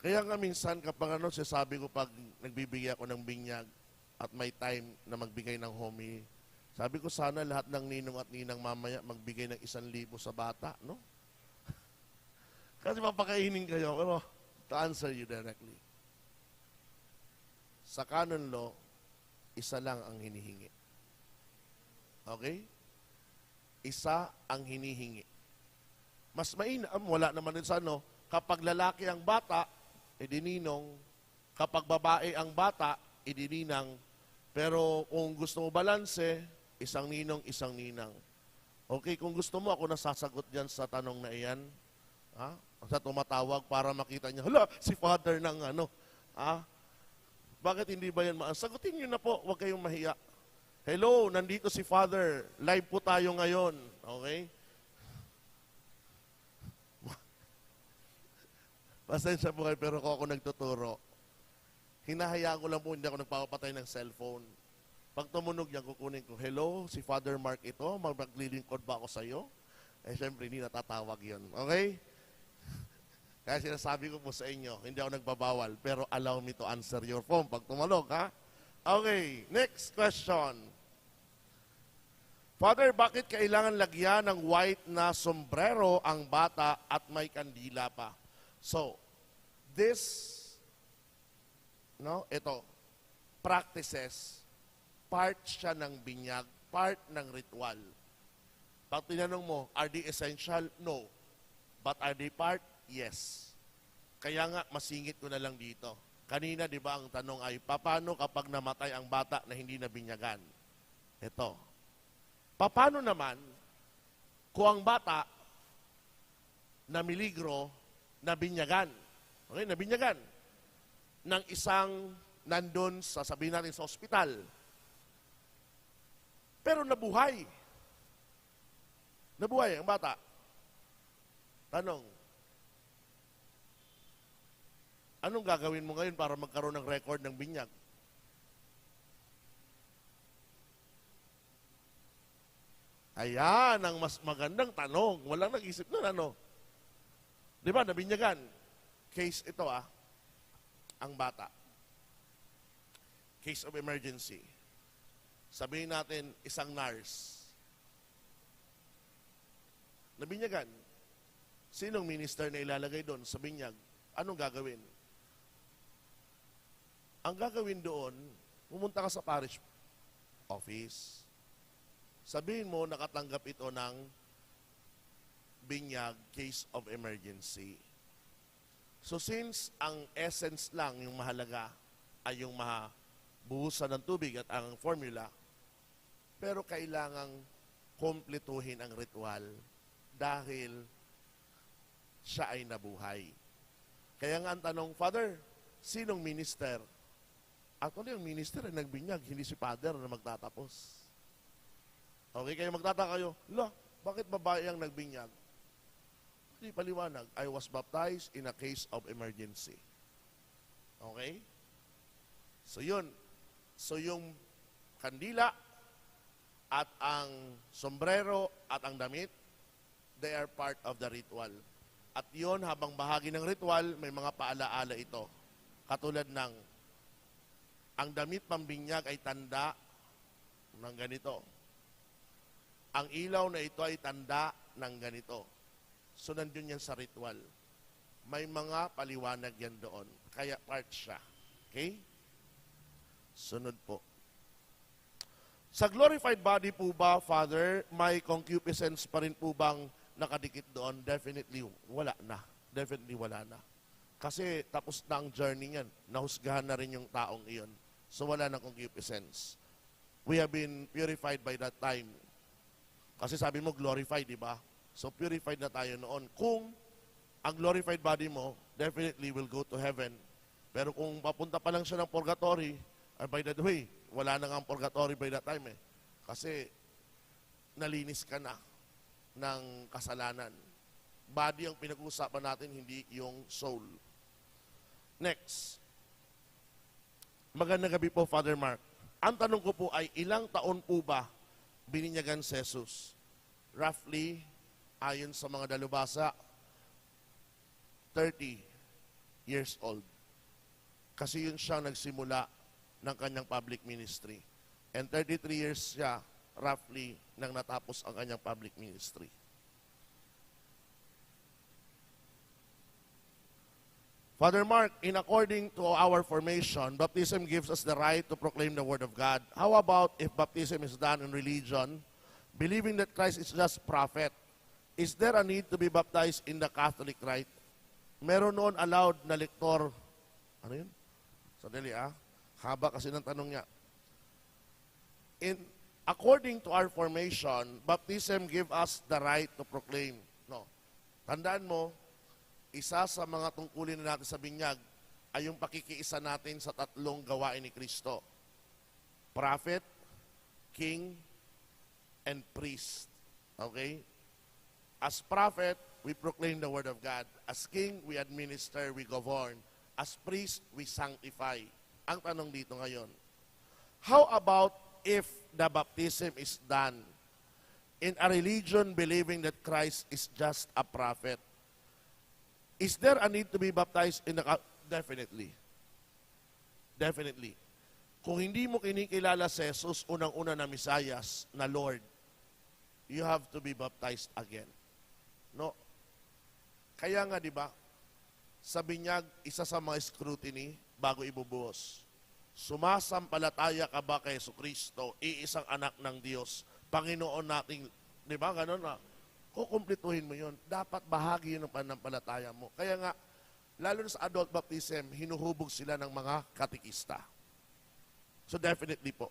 Kaya nga minsan kapag sasabi ko pag nagbibigay ako ng binyag at may time na magbigay ng homily, sabi ko sana lahat ng ninong at ninang mamaya magbigay ng 1,000 sa bata, no? Kasi papakainin kayo. Pero to answer you directly, sa canon law, isa lang ang hinihingi. Okay? Isa ang hinihingi. Mas mainam, wala naman din sa kapag lalaki ang bata, idininong. Kapag babae ang bata, idininang. Pero kung gusto mo balanse, isang ninong, isang ninang. Okay, kung gusto mo, ako nasasagot dyan sa tanong na iyan. Ha? Sa tumatawag para makita niya, hala, si Father ng Bakit hindi ba yan Sagutin niyo na po, huwag kayong mahiya. Hello, nandito si Father. Live po tayo ngayon. Okay? Pasensya po kayo, pero ako nagtuturo. Hinahayaan ko lang po, hindi ako nagpapatay ng cellphone. Pag tumunog yan, kukunin ko, hello, si Father Mark ito, maglilingkod ba ako sa iyo? Siyempre, hindi natatawag yun. Okay? Kaya sinasabi ko po sa inyo, hindi ako nagbabawal, pero allow me to answer your phone pag tumalog, ha? Okay, next question. Father, bakit kailangan lagyan ng white na sombrero ang bata at may kandila pa? So, ito, practices, part siya ng binyag, part ng ritual. Pag tinanong mo, are they essential? No. But are they part? Yes. Kaya nga, masingit ko na lang dito. Kanina, di ba, ang tanong ay, paano kapag namatay ang bata na hindi nabinyagan? Ito. Paano naman kung ang bata na miligro, nabinyagan? Okay, nabinyagan. Ng isang nandun sa, sabihin natin, sa ospital. Pero nabuhay. Nabuhay ang bata. Tanong, anong gagawin mo ngayon para magkaroon ng record ng binyag? Ayan ang mas magandang tanong. Walang nag-isip nun, Di ba, nabinyagan? Case ito, ang bata. Case of emergency. Sabihin natin, isang nurse. Nabinyagan. Sinong minister na ilalagay doon sa binyag? Anong gagawin? Ang gagawin doon, pumunta ka sa parish office. Sabihin mo, nakatanggap ito ng binyag, case of emergency. So since ang essence lang, yung mahalaga, ay yung mabuhusan ng tubig at ang formula, pero kailangang kompletuhin ang ritual dahil siya ay nabuhay. Kaya nga ang tanong, Father, sinong minister? Actually, yung minister ay nagbinyag, hindi si Father na magtatapos. Okay, kayo magtataka kayo, bakit babae ang nagbinyag? Hindi paliwanag, I was baptized in a case of emergency. Okay? So yun. So yung kandila at ang sombrero at ang damit, they are part of the ritual. At yun, habang bahagi ng ritual, may mga paalaala ito. Katulad ng, ang damit pambinyag ay tanda ng ganito. Ang ilaw na ito ay tanda ng ganito. So, nandun yan sa ritual. May mga paliwanag yan doon. Kaya part siya. Okay? Sunod po. Sa glorified body po ba, Father, may concupiscence pa rin po bang nakadikit doon? Definitely wala na. Definitely wala na. Kasi tapos na ang journey niyan. Nahusgahan na rin yung taong iyon. So wala na concupiscence. We have been purified by that time. Kasi sabi mo glorified, di ba? So purified na tayo noon. Kung ang glorified body mo, definitely will go to heaven. Pero kung papunta pa lang siya ng purgatory, by the way, wala na nga ang purgatory by that time eh. Kasi nalinis ka na ng kasalanan. Body ang pinag-uusapan natin, hindi yung soul. Next. Magandang gabi po, Father Mark. Ang tanong ko po ay, ilang taon po ba bininyagan si Jesus? Roughly, ayon sa mga dalubhasa, 30 years old. Kasi yun siyang nagsimula ng kanyang public ministry. And 33 years siya, roughly, nang natapos ang kanyang public ministry. Father Mark, in according to our formation, baptism gives us the right to proclaim the Word of God. How about if baptism is done in religion, believing that Christ is just prophet? Is there a need to be baptized in the Catholic rite? Meron noon allowed na lektor, ano yun? Sandali haba kasi ng tanong niya. According to our formation, baptism give us the right to proclaim. No. Tandaan mo, isa sa mga tungkulin na natin sa binyag ay yung pakikiisa natin sa tatlong gawain ni Kristo. Prophet, King, and Priest. Okay? As prophet, we proclaim the Word of God. As King, we administer, we govern. As priest, we sanctify. Ang tanong dito ngayon, how about if the baptism is done in a religion believing that Christ is just a prophet? Is there a need to be baptized in the... Definitely. Definitely. Kung hindi mo kinikilala si Jesus, unang-una na Misayas, na Lord, you have to be baptized again. No? Kaya nga, di ba, sa binyag, isa sa mga scrutiny bago ibubuhos. Sumasampalataya ka ba kay Jesucristo, iisang anak ng Diyos, Panginoon nating, di ba, gano'n na, kukumplituhin mo yun. Dapat bahagi yun ng panampalataya mo. Kaya nga, lalo na sa adult baptism, hinuhubog sila ng mga katikista. So definitely po.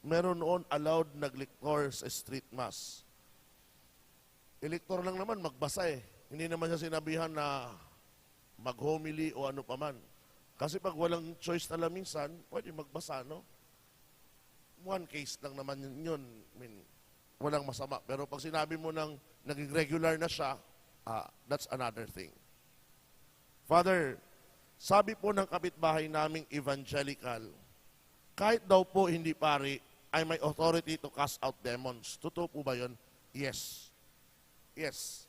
Meron noon allowed nagliktor sa street mass. Elector lang naman, magbasa eh. Hindi naman siya sinabihan na mag-homily o ano paman. Kasi pag walang choice na lang minsan, pwede magbasa, no? One case lang naman yun. I mean, walang masama. Pero pag sinabi mo nang naging regular na siya, that's another thing. Father, sabi po ng kapitbahay naming evangelical, kahit daw po hindi pari, ay may authority to cast out demons. Totoo po ba yun? Yes. Yes.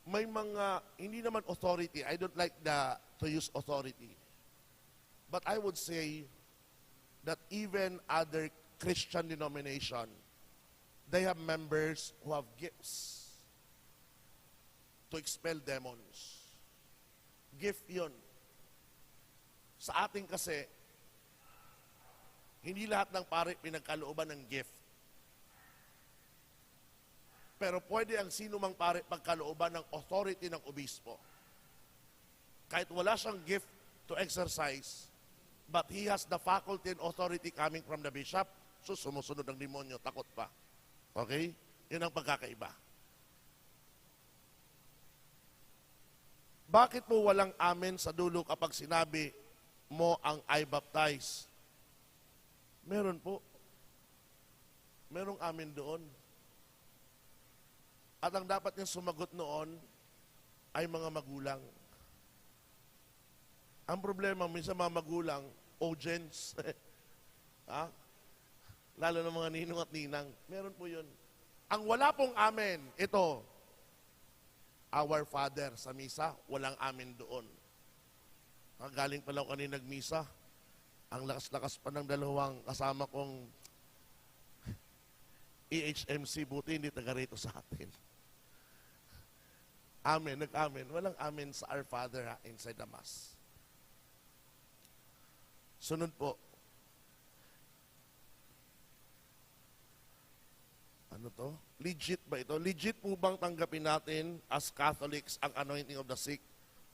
May mga, hindi naman authority. I don't like to use authority. But I would say that even other Christian denomination, they have members who have gifts to expel demons. Gift yun. Sa ating kasi, hindi lahat ng pare pinagkalooban ng gift. Pero pwede ang sino mang pare pagkalooban ng authority ng obispo. Kahit wala siyang gift to exercise, but he has the faculty and authority coming from the bishop, so sumusunod ng demonyo, takot pa. Okay? Yun ang pagkakaiba. Bakit po walang amen sa dulo kapag sinabi mo ang I baptize? Meron po. Merong amen doon. At ang dapat niyang sumagot noon ay mga magulang. Ang problema, minsan mga magulang, audience, lalo ng mga ninong at ninang, meron po yun. Ang wala pong amen, ito, Our Father sa misa, walang amen doon. Galing pa lang kanina nagmisa, ang lakas-lakas pa ng dalawang kasama kong EHMC, buti hindi taga rito sa atin. Amen, nag-amen. Walang amen sa Our Father ha, inside the Mass. Sunod po. Ano to? Legit ba ito? Legit po bang tanggapin natin as Catholics ang anointing of the sick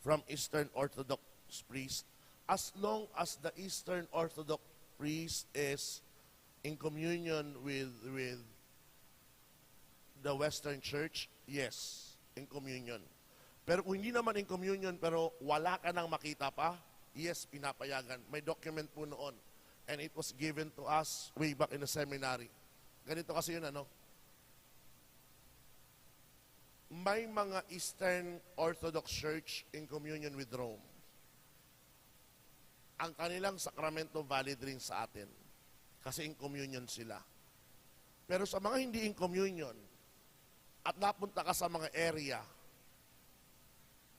from Eastern Orthodox priest? As long as the Eastern Orthodox priest is in communion with the Western Church, yes, in communion. Pero kung hindi naman in communion, pero wala ka nang makita pa, yes, pinapayagan. May document po noon. And it was given to us way back in the seminary. Ganito kasi yun, ano? May mga Eastern Orthodox Church in communion with Rome. Ang kanilang sakramento valid rin sa atin. Kasi in communion sila. Pero sa mga hindi in communion, at napunta ka sa mga area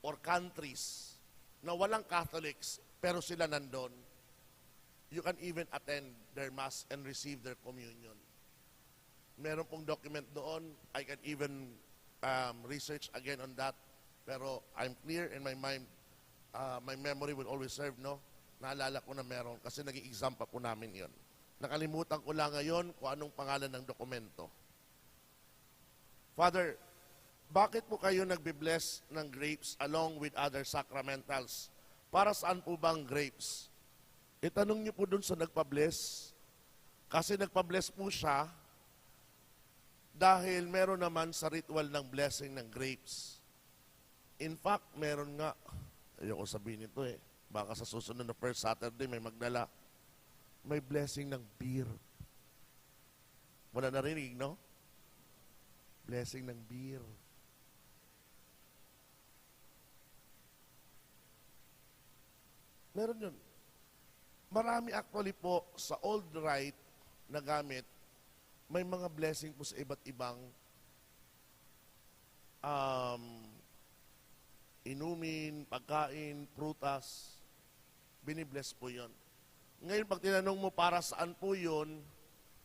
or countries na walang Catholics, pero sila nandun, you can even attend their Mass and receive their communion. Meron pong document doon. I can even research again on that. Pero I'm clear in my mind, my memory will always serve, no? Naalala ko na meron kasi naging exam pa po namin yon. Nakalimutan ko lang ngayon kung anong pangalan ng dokumento. Father, bakit po kayo nagbe-bless ng grapes along with other sacramentals? Para saan po bang grapes? Itanong niyo po dun sa nagpa-bless. Kasi nagpa-bless po siya dahil meron naman sa ritual ng blessing ng grapes. In fact, meron nga, ayoko sabihin ito eh, baka sa susunod na first Saturday may magdala, may blessing ng beer. Wala narinig, no? Blessing ng beer. Meron yun. Marami actually po sa old rite na gamit, may mga blessing po sa iba't ibang inumin, pagkain, prutas, binibless po yon. Ngayon, pag tinanong mo para saan po yun,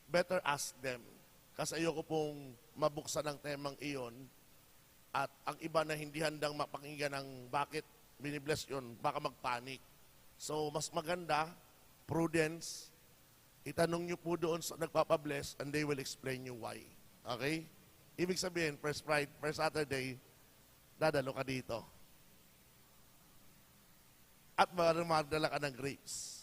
better ask them. Kasi ayoko pong mabuksan ang temang iyon at ang iba na hindi handang mapakinggan ng bakit binibless yun, baka magpanik. So, mas maganda, prudence, itanong nyo po doon sa nagpapabless and they will explain you why. Okay? Ibig sabihin, first Saturday, dadalo ka dito. At magdala ka ng grapes.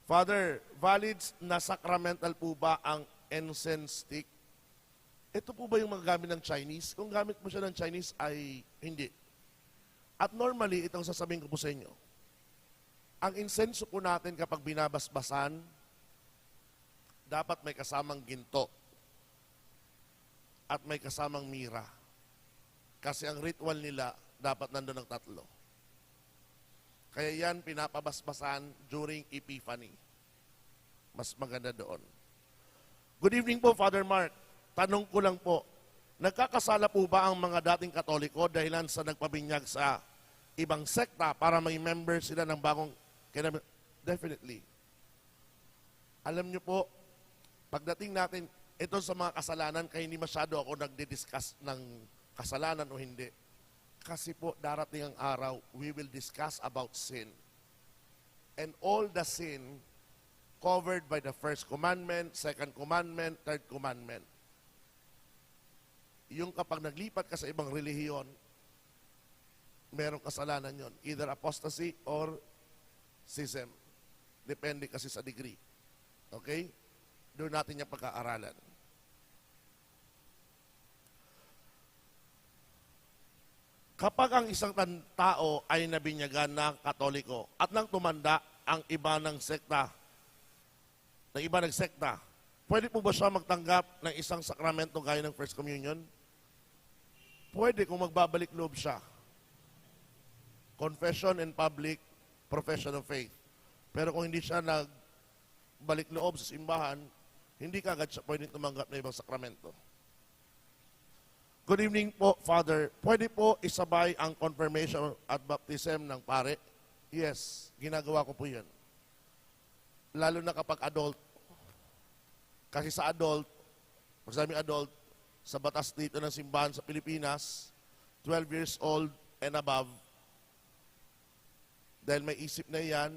Father, valid na sacramental po ba ang incense stick? Ito po ba yung mga gamit ng Chinese? Kung gamit mo siya ng Chinese ay hindi. At normally, itong sasabihin ko po sa inyo, ang insenso po natin kapag binabasbasan, dapat may kasamang ginto at may kasamang mira. Kasi ang ritual nila, dapat nandun ng tatlo. Kaya yan, pinapabasbasan during Epiphany. Mas maganda doon. Good evening po, Father Mark. Tanong ko lang po, nagkakasala po ba ang mga dating Katoliko dahilan sa nagpabinyag sa ibang sekta para may member sila ng bagong Definitely. Alam nyo po, pagdating natin, ito sa mga kasalanan, kaya hindi masyado ako nagdi-discuss ng kasalanan o hindi. Kasi po, darating ang araw, we will discuss about sin. And all the sin covered by the first commandment, second commandment, third commandment. Yung kapag naglipat ka sa ibang relihiyon, merong kasalanan yon, either apostasy or schism. Depende kasi sa degree. Okay? Doon natin yung pagkaaralan. Kapag ang isang tao ay nabinyagan ng Katoliko at nang tumanda ang iba ng sekta, pwede po ba siya magtanggap ng isang sakramento gaya ng First Communion? Pwede kung magbabalik loob siya. Confession in public, profession of faith. Pero kung hindi siya nagbalik loob sa simbahan, hindi kagad siya pwedeng tumanggap ng ibang sakramento. Good evening po, Father. Pwede po isabay ang confirmation at baptism ng pare? Yes, ginagawa ko po yan. Lalo na kapag adult. Kasi sa adult, pag sabi adult, sa batas dito ng simbahan sa Pilipinas, 12 years old and above, dahil may isip na yan,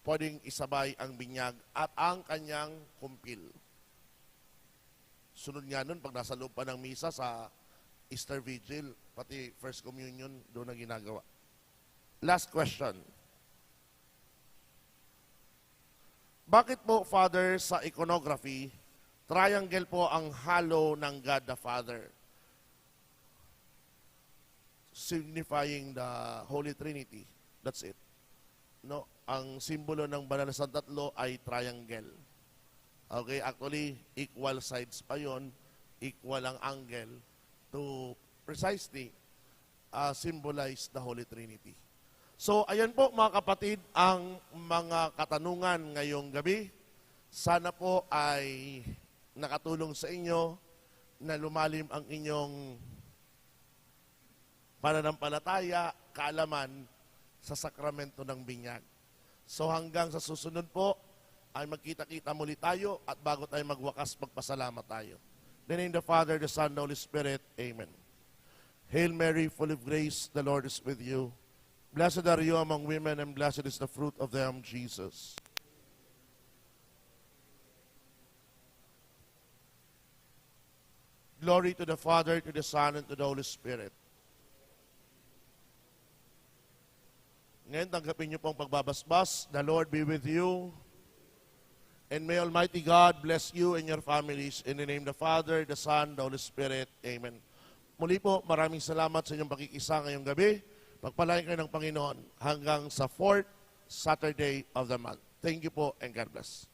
pwedeng isabay ang binyag at ang kanyang kumpil. Sunod nga nun, pag nasa loob pa ng misa sa Easter Vigil, pati First Communion, doon na ginagawa. Last question. Bakit po, Father, sa iconography, triangle po ang halo ng God the Father, signifying the Holy Trinity? That's it. No, ang simbolo ng banal na santatlo ay triangle. Okay, actually, equal sides pa yon, equal ang angle to precisely symbolize the Holy Trinity. So, ayan po mga kapatid, ang mga katanungan ngayong gabi. Sana po ay nakatulong sa inyo na lumalim ang inyong pananampalataya, kaalaman sa sakramento ng binyag. So hanggang sa susunod po, ay magkita-kita muli tayo at bago tayo magwakas, magpasalamat tayo. In the name of the Father, the Son, the Holy Spirit. Amen. Hail Mary, full of grace, the Lord is with you. Blessed are you among women, and blessed is the fruit of them, Jesus. Glory to the Father, to the Son, and to the Holy Spirit. Ngayon, tanggapin niyo pong pagbabasbas. The Lord be with you. And may Almighty God bless you and your families. In the name of the Father, the Son, the Holy Spirit. Amen. Muli po, maraming salamat sa inyong pakikisa ngayong gabi. Pagpalain kayo ng Panginoon hanggang sa 4th Saturday of the month. Thank you po and God bless.